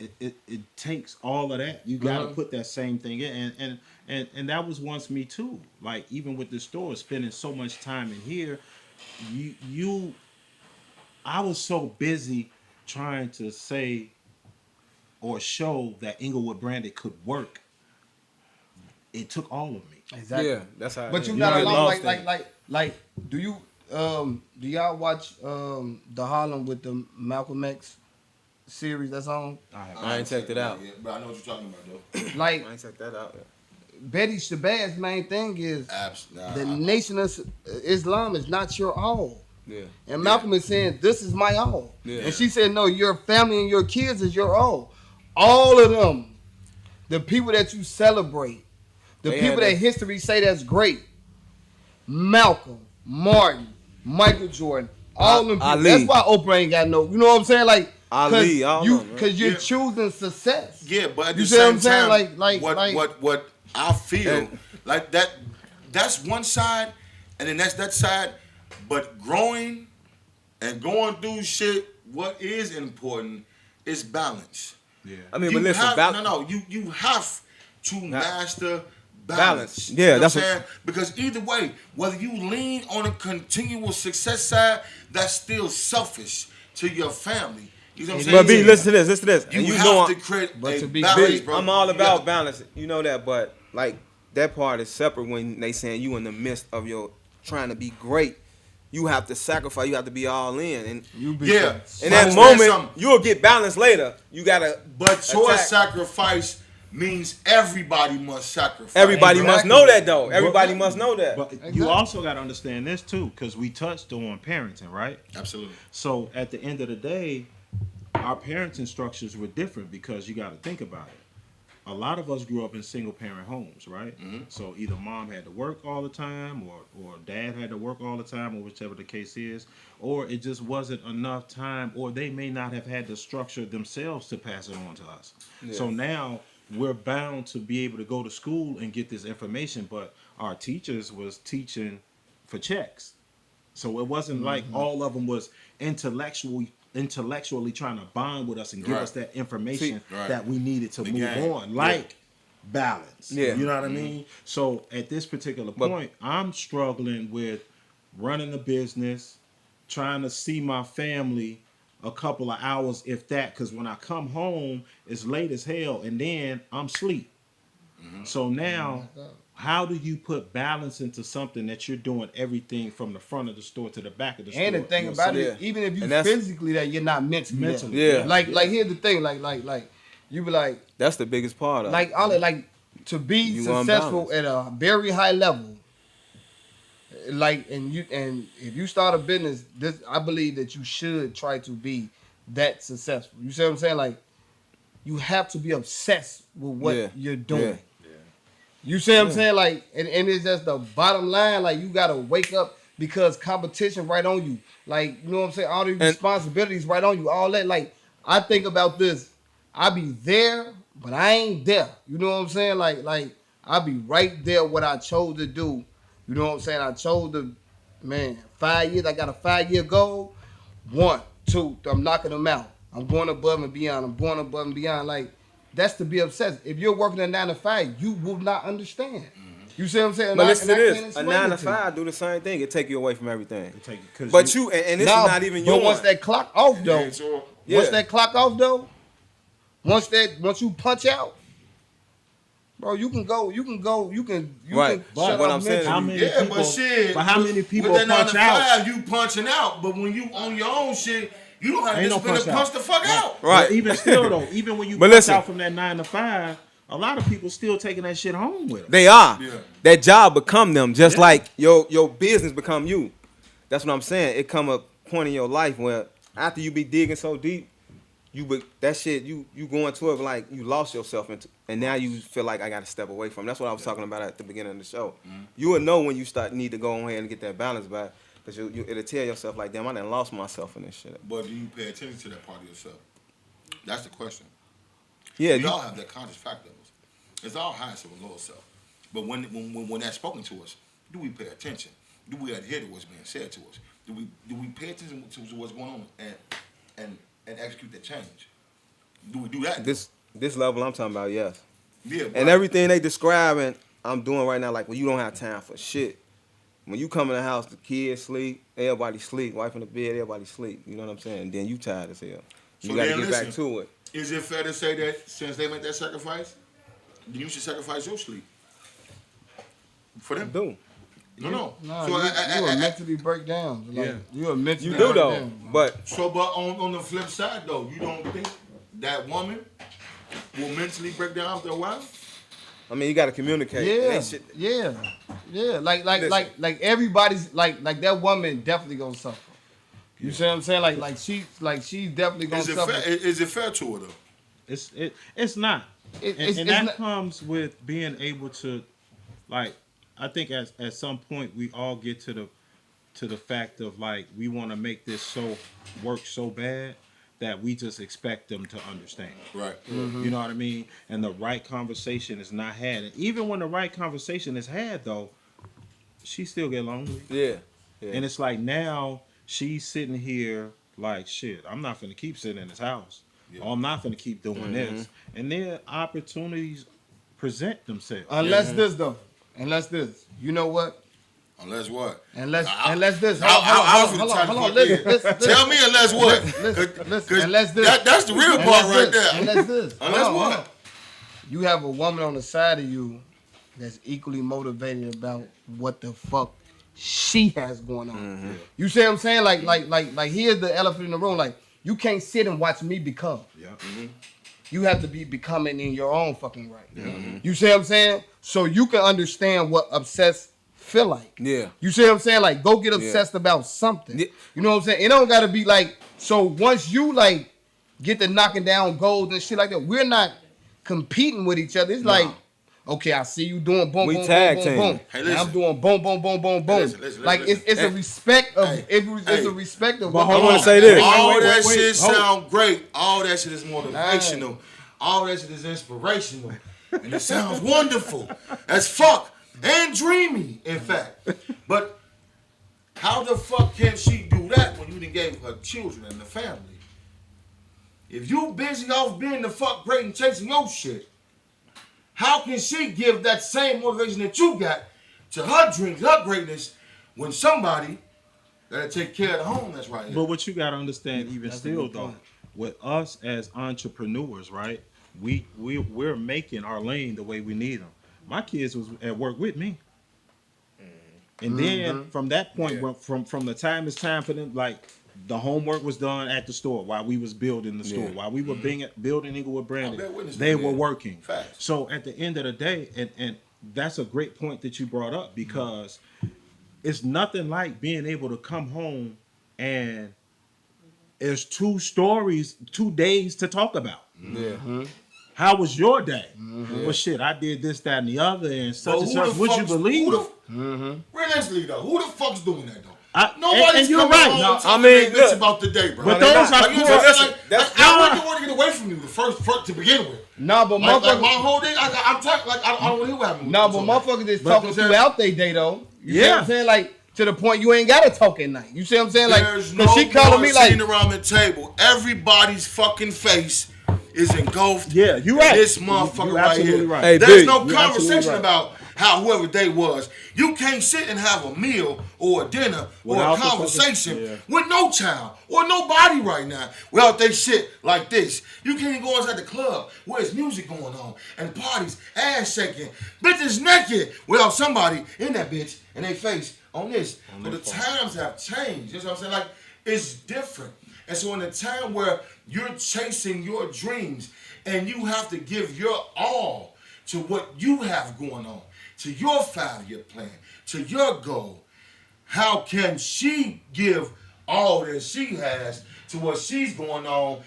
it takes all of that. You got to put that same thing in, and that was once me too. Like even with the store, spending so much time in here, I was so busy trying to say or show that Englewood branded could work. It took all of me.
Exactly.
Yeah, that's how.
But you
you
got a
get
lot
lost
like. Do you do y'all watch the Harlem with the Malcolm X series that's on?
I ain't checked it out.
Yeah, but I know what you're talking about though.
Like
I ain't checked that out.
Betty Shabazz main thing is
Nah,
the Nation of Islam is not your all.
Yeah.
And Malcolm is saying, this is my all.
Yeah.
And she said, no, your family and your kids is your all. All of them, the people that you celebrate, the
They
people
had
that history say that's great, Malcolm, Martin, Michael Jordan, all them people.
Ali.
That's why Oprah ain't got no, you know what I'm saying? Like,
Ali, all of them,
because you're choosing success.
Yeah, but at
You
the
see what
same
I'm saying?
time,
Like-
what I feel like that's one side, and then that's that side. But growing and going through shit, what is important is balance.
Yeah.
I mean,
You
but listen,
have, you have to master balance.
Yeah,
You know what I'm
that's what-
saying? Because either way, whether you lean on a continual success side, that's still selfish to your family. You know what I'm saying?
But B, listen to this.
You
And you
have
know
to create
But
a
to be
balance,
great,
bro.
I'm all
You
about
gotta-
balance. You know that, but like that part is separate when they saying you in the midst of your trying to be great. You have to sacrifice. You have to be all in, and
You be
Yeah.
in
But
that
understand
moment
something.
you'll get balance later. You gotta.
But your
attack.
sacrifice means everybody must sacrifice.
Everybody must
Exactly.
know that though. Everybody must know that.
But
Exactly.
you also got to understand this too, because we touched on parenting, right?
Absolutely.
So at the end of the day, our parenting structures were different because you got to think about it. A lot of us grew up in single parent homes, right?
Mm-hmm.
So either mom had to work all the time or dad had to work all the time or whichever the case is, or it just wasn't enough time, or they may not have had the structure themselves to pass it on to us.
Yeah.
So now we're bound to be able to go to school and get this information, but our teachers was teaching for checks. So it wasn't like all of them was intellectually trying to bond with us and give
Right.
us that information
Right.
that we needed to
The
move
game.
on, like balance.
Yeah.
You know what I mean? So at this particular point, I'm struggling with running a business, trying to see my family a couple of hours, if that, because when I come home, it's late as hell, and then I'm asleep. So now, how do you put balance into something that you're doing everything from the front of the store to the back of the store?
And the thing about it,
Yeah.
even if you
And that's-
physically that, you're not mentally. there.
Yeah.
Like here's the thing. Like you be like
That's the biggest part of it.
all it like to be
You
successful
unbalanced.
at a very high level. Like and if you start a business, this I believe that you should try to be that successful. You see what I'm saying? Like you have to be obsessed with what
Yeah.
you're doing.
Yeah.
You see what I'm saying? Like, and it's just the bottom line. Like, you gotta wake up because competition right on you. Like, you know what I'm saying? All these responsibilities right on you. All that. Like, I think about this. I be there, but I ain't there. You know what I'm saying? Like I be right there what I chose to do. You know what I'm saying? I chose to, 5 years. I got a 5-year goal. 1, 2, I'm knocking them out. I'm going above and beyond. I'm going above and beyond. Like, that's to be obsessed. If you're working a 9 to 5, you will not understand. You see what I'm saying?
But listen to
I can't
this: a
explain
9 to
it to you.
5 do the same thing. It take you away from everything.
Cause
But you and this is not even your.
But once that clock off though,
Yeah.
once that clock off though, once you punch out, bro, you can
Right. But
shut
what
off
I'm saying-
mentally.
How many
Yeah,
people,
but shit.
But how many people
with that 9
punch
to
out?
5, you punching out. But when you on your own shit, you don't have
Ain't no
discipline to
punch
punch
out.
the fuck out.
Right.
But even still though, even when you
But
punch
listen.
out from that 9 to 5, a lot of people still taking that shit home with them.
They are.
Yeah.
That job become them, just
Yeah.
like your business become you. That's what I'm saying. It come a point in your life where after you be digging so deep, that shit you going to it like you lost yourself into, and now you feel like I got to step away from. That's what I was talking about at the beginning of the show. You will know when you need to go ahead and get that balance back, because it'll tell yourself like, damn, I done lost myself in this shit.
But do you pay attention to that part of yourself? That's the question.
Yeah,
We all have that conscious fact of us. It's all highest of a lower self. But when that's spoken to us, do we pay attention? Do we adhere to what's being said to us? Do we pay attention to what's going on and execute that change? Do we do that?
this level I'm talking about, yes.
Yeah.
And everything they describing, I'm doing right now. Like, well, you don't have time for shit. When you come in the house, the kids sleep, everybody sleep, wife in the bed, everybody sleep. You know what I'm saying? And then you tired as hell. You
So
got to
then
get back
listen.
to it.
Is it fair to say that since they made that sacrifice, then you should sacrifice your sleep for them?
Do.
No.
Nah,
So
you will mentally break down. Like,
Yeah.
you will mentally
You do
break
though,
down, bro.
but
but on the flip side though, you don't think that woman will mentally break down after a while?
I mean, you got to communicate.
Yeah,
That shit-
yeah. Like
Listen.
everybody's like that woman definitely gonna suffer. You see what I'm saying? Like she's definitely gonna
Is it
suffer.
fair? Is it fair to her though?
It's not.
It's
And that
not-
comes with being able to, like, I think at some point we all get to the fact of like we want to make this work so bad that we just expect them to understand.
Right.
You know what I mean? And the right conversation is not had. And even when the right conversation is had though, she still get lonely.
yeah.
And it's like now she's sitting here like, shit, I'm not gonna keep sitting in this house. Or I'm not gonna keep doing this. And then opportunities present themselves.
Unless this. You know what?
Unless what?
Unless this.
I was
Hold
trying
on.
to
Listen.
Tell me unless what?
Listen. Unless this.
That's the real part right there.
Unless this.
Unless
Hold on.
what?
You have a woman on the side of you that's equally motivated about what the fuck she has going on. You see what I'm saying? Like here's the elephant in the room. Like, you can't sit and watch me become.
Yeah.
You have to be becoming in your own fucking right. You see what I'm saying? So you can understand what obsessed feel like.
Yeah.
You see what I'm saying? Like, go get obsessed about something.
Yeah.
You know what I'm saying? It don't gotta be like, so once you like get to knocking down goals and shit like that, we're not competing with each other. It's like, okay, I see you doing boom,
We
boom,
tag
boom, boom,
team.
boom.
Hey,
And
listen.
I'm doing boom, boom, boom, boom, boom.
Listen,
like it's a
Hey.
respect of
Hey.
it's
Hey.
a respect of.
But
what-
I want to say this.
All
wait,
that
wait,
shit
hold.
sound great. All that shit is motivational. All that shit is inspirational. And it sounds wonderful as fuck and dreamy, in fact. But how the fuck can she do that when you done gave her children and the family? If you busy off being the fuck great and chasing your shit, how can she give that same motivation that you got to her dreams, her greatness, when somebody that'll take care of the home that's right here?
But what you gotta understand, even
That's a
still
good
though,
point.
with us as entrepreneurs, right? We're making our lane the way we need them. My kids was at work with me, and then from that point, from the time it's time for them, like the homework was done at the store while we was building the store, while we were building Englewood Branded,
bear witness to
they
that,
were
yeah.
working.
Facts.
So at the end of the day, and that's a great point that you brought up, because it's nothing like being able to come home and there's 2 days to talk about.
Yeah.
How was your day? Well, shit, I did this, that, and the other, and such
But
and
who
such.
the
Would you
fuck's-
believe?
Realistically though, who the fuck's doing that though?
And
Nobody's
you're
coming
right.
home
No,
and
I
talking
mean,
to bitch
look.
about the day, bro.
But
they're
those
not.
are
Like, you know
core.
what I'm saying?
That's-
I wouldn't want to get away from you the first to begin with.
Nah, but
Like my
motherfuckers.
whole day, I'm talking like I don't want to hear what happened.
Nah, but motherfuckers is talking
But-
throughout their day though. You see what
Yeah.
I'm saying? Like, to the point you ain't gotta talk at night. You see what I'm saying? Like,
There's
cause
no
she calling me like,
sitting around the table. Everybody's fucking face is engulfed.
Yeah, you
in
right.
This
You
motherfucker right
absolutely
here.
right.
Hey,
There's
Big,
no
you
conversation
absolutely right.
about how whoever they was. You can't sit and have a meal or a dinner or
Without
a
the
conversation
fucking- yeah.
with no child or nobody right now without they shit like this. You can't even go inside the club where there's music going on and parties, ass shaking, bitches naked without somebody in that bitch in their face on this. So the times have changed. You know what I'm saying? Like, it's different. And so in a time where you're chasing your dreams and you have to give your all to what you have going on, to your 5-year plan, to your goal, how can she give all that she has to what she's going on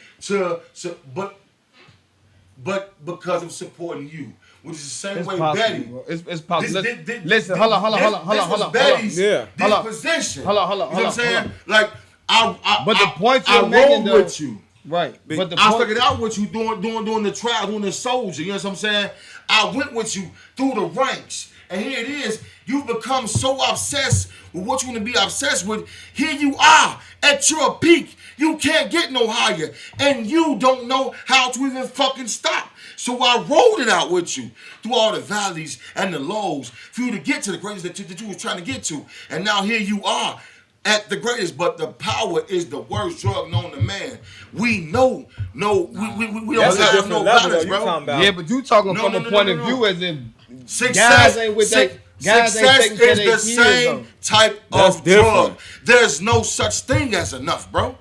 but because of supporting you? Which is the same
It's
way
possible,
Betty.
bro. It's possible.
This-
Listen, hold on.
This was Betty's
Yeah.
disposition.
Hold on.
You know what I'm saying? Like,
But the point
I
you're making,
rolled
though,
with you.
right? But the
I
point,
figured out with you doing the trial, doing the soldier. You know what I'm saying? I went with you through the ranks. And here it is. You've become so obsessed with what you want to be obsessed with. Here you are at your peak. You can't get no higher. And you don't know how to even fucking stop. So I rolled it out with you through all the valleys and the lows for you to get to the greatness that you was trying to get to. And now here you are at the greatest, but the power is the worst drug known to man. We know, we don't
That's a
have
different
no
level,
balance,
though.
bro.
You talking about?
yeah, but you talking
No,
from
no,
a
no,
point
no,
of
no.
view as if
Success,
guys ain't with they guys ain't
success
taking care of
is
their
the
kids,
same
though.
type
That's
of
different.
drug. There's no such thing as enough, bro.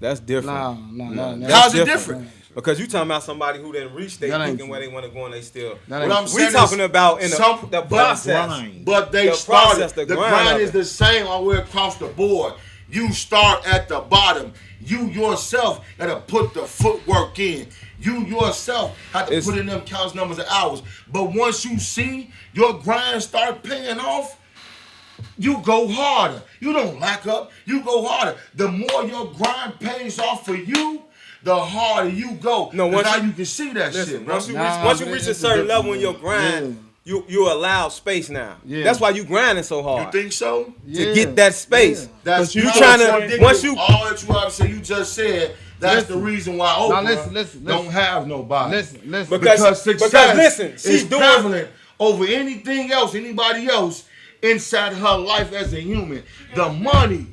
That's different.
No.
How's it different?
Because you talking about somebody who didn't reach their
That ain't
peak and
true.
where they want to go and they still.
That
What
ain't
I'm
true.
saying
We talking
is
about in
some-
the
but-
process.
grind.
But they
The
started.
process, the
The
grind
grind
of
is
it.
the same all the way across the board. You start at the bottom. You yourself gotta put the footwork in. You yourself have to
It's-
put in them counts numbers of hours. But once you see your grind start paying off, you go harder. You don't lack up. You go harder. The more your grind pays off for you, the harder you go.
No,
'Cause
once
now
you-
you can see that
Listen,
shit, bro.
once you
Nah,
reach
but
a
it's
certain
different,
level in your
man.
grind, you allow space now.
Yeah.
That's why you grinding so
You
hard
think so?
to get that space.
That's
you
you
trying to
contradicting
once you
all that you have said. You just said that's the
Listen.
reason why
Now,
Oprah
listen.
don't have nobody.
Listen.
Because
success
listen,
is
she's doing-
prevalent over anything else, anybody else inside her life as a human. The money,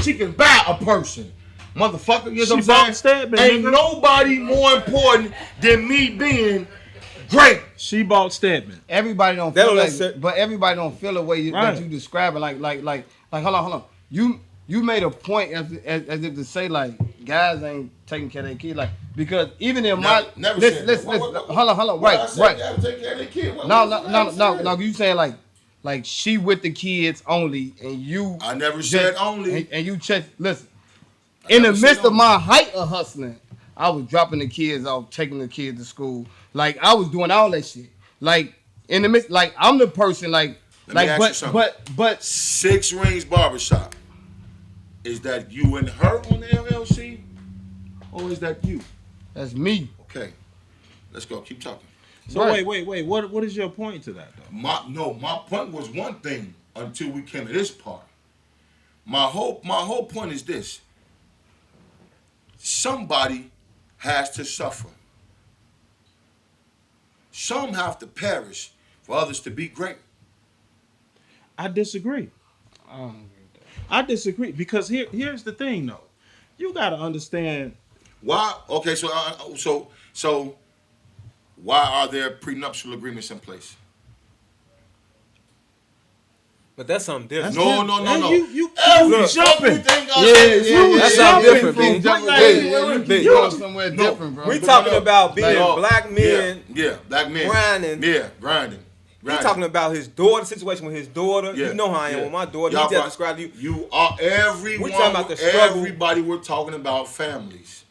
she can buy a person. Motherfucker, you know what
She
I'm
bought
saying?
Stedman,
Ain't
nigga.
nobody more important than me being great.
She bought Stedman.
Everybody don't
That
feel
don't
like,
necessarily-
but everybody don't feel the way that
Right.
you describing. Like, hold on. You made a point as if to say like guys ain't taking care of their kids, like because even in my
Never
listen,
said
listen,
that.
listen,
What-
hold on,
what I
right,
said,
right.
they gotta take care of their kid. What-
No,
what- what I said?
no. You saying like she with the kids only, and you.
I never said only.
And you check. Listen, in the
never said
midst of
only.
my height of hustling, I was dropping the kids off, taking the kids to school. Like I was doing all that shit. Like in the midst, like I'm the person. Like
Let me ask you
but
something.
but
6 Rings Barbershop. Is that you and her on the LLC? Or is that you?
that's me.
Okay. Let's go. Keep talking.
So
Right.
wait. What is your point to that though?
My point was one thing until we came to this part. My whole point is this. Somebody has to suffer. Some have to perish for others to be great.
I disagree. I disagree because here's the thing though. You got to understand.
Why? Okay, so why are there prenuptial agreements in place?
But that's something different.
No.
You
Every
Look,
fucking
jumping.
thing I say is you
That's
jumping
something different,
from
B.
point like
Hey,
anywhere.
B.
You going somewhere
No,
different, bro.
we talking about being black men.
Yeah, black men
grinding.
Yeah, grinding.
We talking about his daughter, situation with his daughter.
Yeah,
You know how I am
yeah.
with my daughter.
Y'all
He just
brought-
described you.
You are everyone.
We talking about the struggle.
Everybody. We're talking about families.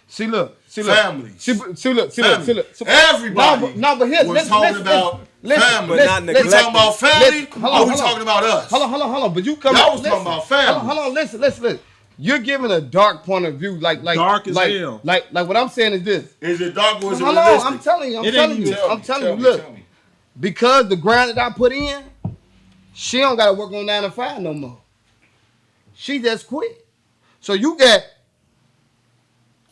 See, look.
Families.
See, look.
Family.
See,
Everybody.
No, but here,
we're
listen,
talking
listen,
about
listen,
family.
But not
We talking
neglecting.
about family.
Listen,
Or we talking about us?
Hold on. But you come.
Y'all was
listen,
talking about family.
Hold on, listen. You're giving a dark point of view, like
Dark as
like,
hell.
Like what I'm saying is this.
Is it dark or is it
Hold on,
realistic?
I'm telling you.
It ain't you.
I'm telling you. Look, because the grind that I put in, she don't gotta work on 9 to 5 no more. She just quit. So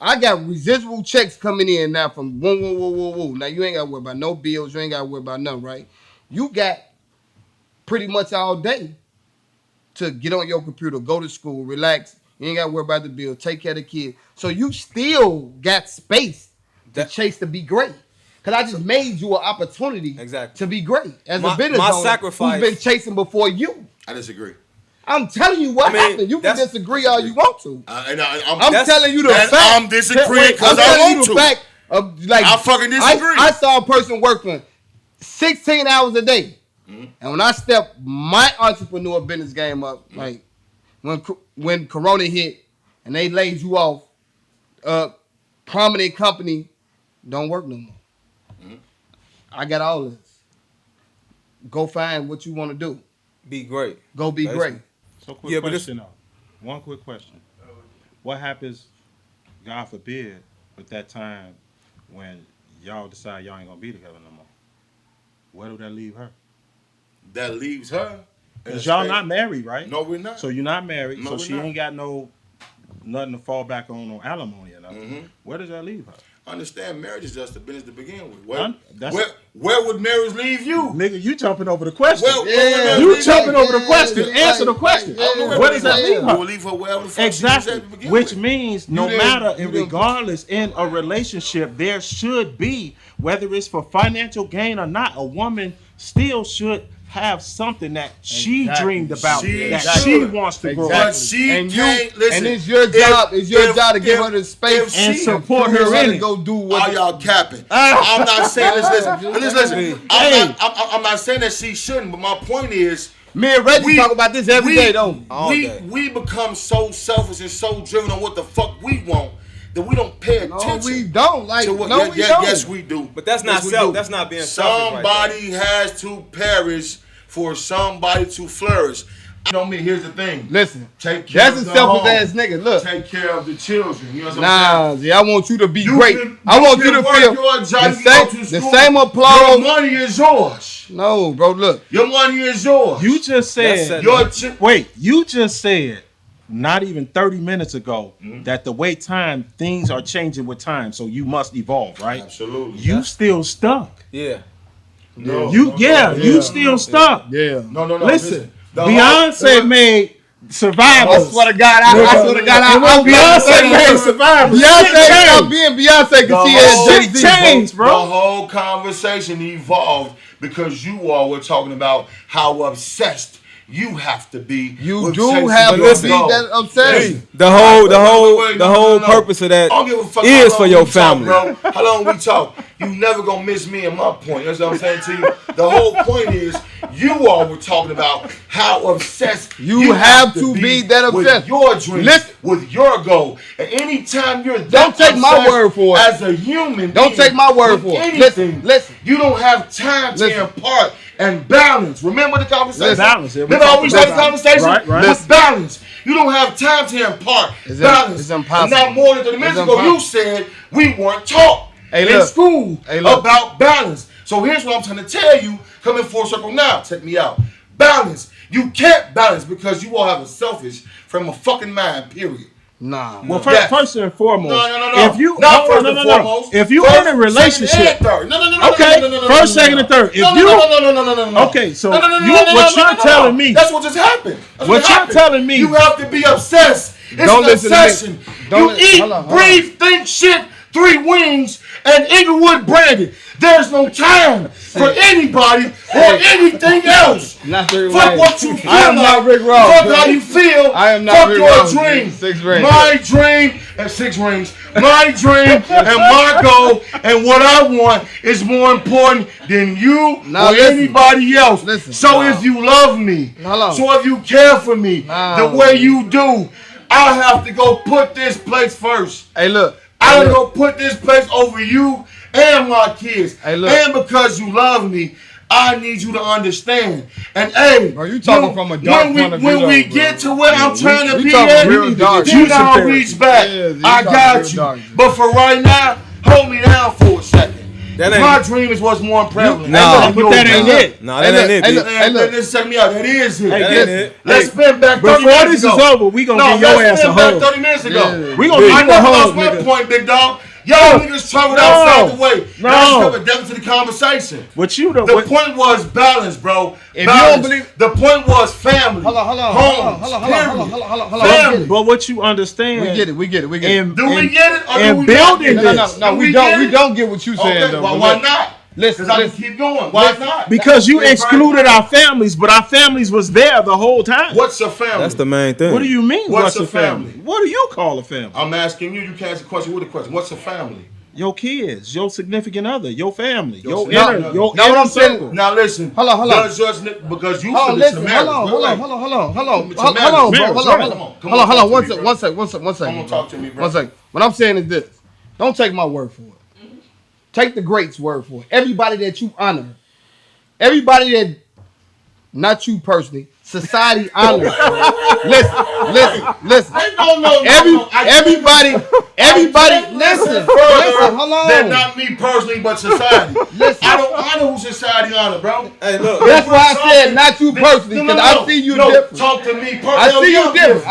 I got residual checks coming in now from whoa. Now you ain't gotta worry about no bills. You ain't gotta worry about nothing, right? you got pretty much all day to get on your computer, go to school, relax. You ain't got to worry about the bill, take care of the kid. So you still got space to chase to be great. Because I just made you an opportunity to be great as a business owner
sacrifice,
who's been chasing before you.
I disagree.
I'm telling you what happened. You can disagree all you want to. I'm telling you the fact.
I'm disagreeing because I want to.
Fact of, like,
I fucking disagree.
I saw a person working 16 hours a day. Mm-hmm. And when I stepped my entrepreneur business game up, like when Corona hit and they laid you off, prominent company don't work no more. Mm-hmm. I got all this. Go find what you want to do.
Be great.
Go be great.
So quick question though. One quick question. What happens, God forbid, with that time when y'all decide y'all ain't gonna be together no more? Where do that leave her?
That leaves her.
Because y'all not married, right?
No, we're not.
So you're not married.
No,
so she ain't got nothing to fall back on, no alimony or nothing.
Mm-hmm.
Where does that leave her?
Understand, marriage is just a business to begin with.
Where
would marriage leave you?
Nigga, you jumping over the question.
You
jumping over the question. Answer the question. Where does that leave her?
You will leave her wherever the fuck
exactly.
she was at to begin
Which
with.
means no matter and regardless in a relationship, there should be, whether it's for financial gain or not, a woman still should have something that she dreamed about, she wants to grow.
But she can't listen.
And it's your job. It's your job to give her the space
and support her in it.
Go do what.
All y'all capping. I'm not saying listen. I'm not saying that she shouldn't. But my point is,
me and Reggie talk about this every day, though.
We become so selfish and so driven on what the fuck we want that we don't pay attention.
No, we don't. Like,
to what,
no, we don't.
Yes, we do.
But that's not self. That's not being selfish.
Somebody has to perish for somebody to flourish. You know me. Here's the thing.
Listen,
take care.
That's a selfish ass nigga. Look,
take care of the children. You know what I'm saying?
I want you to be great. I want you to feel the same applause.
Your money is yours.
No, bro. Look,
your money is yours.
You just said you just said not even 30 minutes ago that the way things are changing with time, so you must evolve, right?
Absolutely.
You still stuck.
Yeah.
No,
you still stuck.
Yeah.
No.
Listen, Beyonce made Survivors.
I swear to God,
Beyonce made Survivors.
Beyonce being Beyonce because she had
shit changed, bro.
The whole conversation evolved because you all were talking about how obsessed you have to be.
You do have to be that obsessed.
The whole purpose of that is for your family.
Bro. How long we talk? You never gonna miss me and my point. That's what I'm saying to you. The whole point is you all were talking about how obsessed
you have to be that obsessed
with your dream, with your goal. And anytime you're
don't take my word for it.
As a human,
don't take my word for it. Listen.
You don't have time to impart and balance. Remember the conversation.
Balance.
Remember how we started the conversation?
Right.
With balance. You don't have time to impart balance.
It's impossible.
And not more than 30 minutes ago, you said we weren't taught in school about balance. So here's what I'm trying to tell you. Coming full circle now. Check me out. Balance. You can't balance because you all have a selfish frame of fucking mind, period.
Nah. Well, first and foremost,
no.
If you
foremost.
If you in a relationship, first, second, and third.
No.
Okay, so what you're telling me?
That's what just happened.
What you're telling me?
You have to be obsessed. It's an obsession. You eat, breathe, think shit. 3 wings and Englewood branded. There's no time for anybody or anything else.
Not Fuck
what you feel.
I am not Rick Ross.
Fuck how you feel.
I am not
Fuck
Rick
your
Ross.
dream.
6 rings.
My dream and 6 rings. My dream and my goal and what I want is more important than you or anybody else. So if you love me, so if you care for me the way you do, I have to go put this place first.
Hey, look.
I gotta go put this place over you and my kids.
Hey, look.
And because you love me, I need you to understand. And hey,
bro, you talking from a dark point of view.
When we get to where I'm trying to be at,
then
I'll reach back. I got you. But for right now, hold me down for a second. My dream is what's more prevalent.
No, but that ain't it.
No, that ain't it.
Hey, look, check me out. That is it.
Let's
spin back 30
before
minutes
this is over, we gonna give your ass a hug.
30 minutes ago.
We gonna give you a hug,
nigga. That's my point, big dog.
Y'all niggas traveled outside the way.
No.
That's definitely to the conversation.
What you
The point was balance, bro.
If
balance.
you don't believe,
the point was family.
hold on.
But what you understand?
We get it.
Do we get it or do we
and
not
building
get it?
this.
No, we don't get what you saying
Okay,
though.
well,
but
why
look,
not?
Listen,
Because I can keep going. Why not?
Because you
That's
excluded
right.
our families, but our families was there the whole time.
What's a family?
That's the main thing.
What do you mean?
What's a
a family?
family?
What do you call a family?
I'm asking you. You can ask a question with a question. What's a family?
Your kids, your significant other, your family, your
significant
inner,
other.
your
Now what
inner
I'm saying-
circle.
Now listen.
Hold on.
Because you
Hold on,
said
listen.
it's a marriage.
Hold on.
Marriage.
One second.
Come on, talk to me, bro.
One second. What I'm saying is this. Don't take my word for it. Take the greats' word for it. Everybody that you honor, everybody that, not you personally, society honors. Listen. Everybody, listen. Hold on.
That not me personally, but society.
Listen.
I don't honor who society honor, bro.
Hey, look.
That's why I said not you personally, because I see you different.
Talk to me personally.
I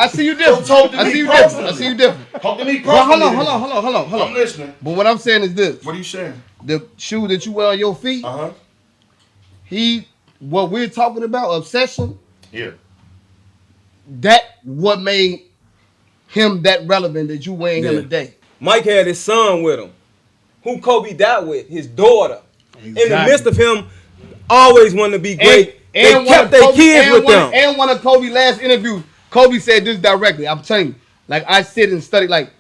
see you different.
Don't talk to me personally.
I see you different.
Talk to me personally.
But hold on.
I'm listening.
But what I'm saying is this:
What are you saying?
the shoe that you wear on your feet, what we're talking about, obsession,
Yeah.
that what made him that relevant that you wearing him
Yeah.
today.
Mike had his son with him. Who Kobe died with? His daughter. In the
Exactly.
midst of him always wanting to be great, they kept their kids with them.
And one of Kobe's last interviews, Kobe said this directly. I'm telling you, like I sit and study. Like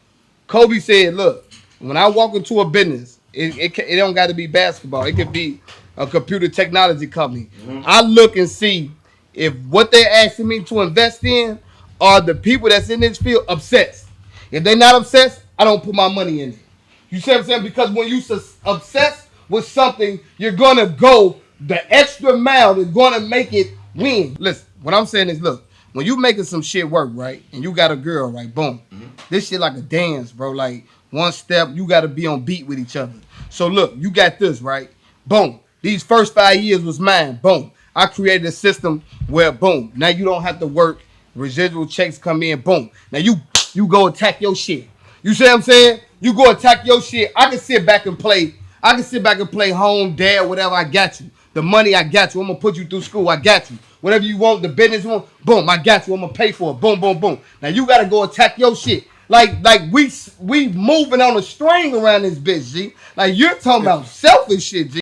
Kobe said, look, when I walk into a business, it don't got to be basketball. It could be a computer technology company. I look and see if what they're asking me to invest in are the people that's in this field obsessed. If they're not obsessed, I don't put my money in it. You see what I'm saying? Because when you obsessed with something, you're gonna go the extra mile that's gonna make it win. Listen, what I'm saying is, look, when you making some shit work, right, and you got a girl, right, boom, this shit like a dance, bro. Like one step, you gotta be on beat with each other. So look, you got this, right, boom. These first 5 years was mine, boom. I created a system where, boom, now you don't have to work. Residual checks come in, boom. Now you go attack your shit. You see what I'm saying? You go attack your shit. I can sit back and play. I can sit back and play home, dad, whatever. I got you. The money, I got you. I'm gonna put you through school. I got you. Whatever you want, the business want, boom, I got you. I'm gonna pay for it. Boom, boom, boom. Now you gotta go attack your shit. Like we moving on a string around this bitch, G. Like you're talking about selfish shit, G.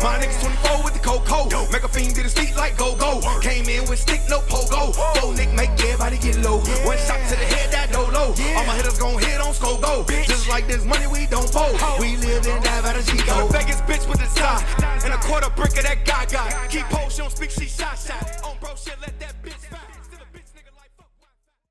My niggas 24 with the cocoa. Make a fiend did his feet like go-go. Came in with stick, no pogo. Go Nick, make everybody get low. One shot to the head, that low. All my hitters gon' hit on score go. Just like this money we don't fold. We live and die by the G go. Vegas bitch with the side. And a quarter brick of that guy. Keep post, she don't speak, she shot. On bro shit, let that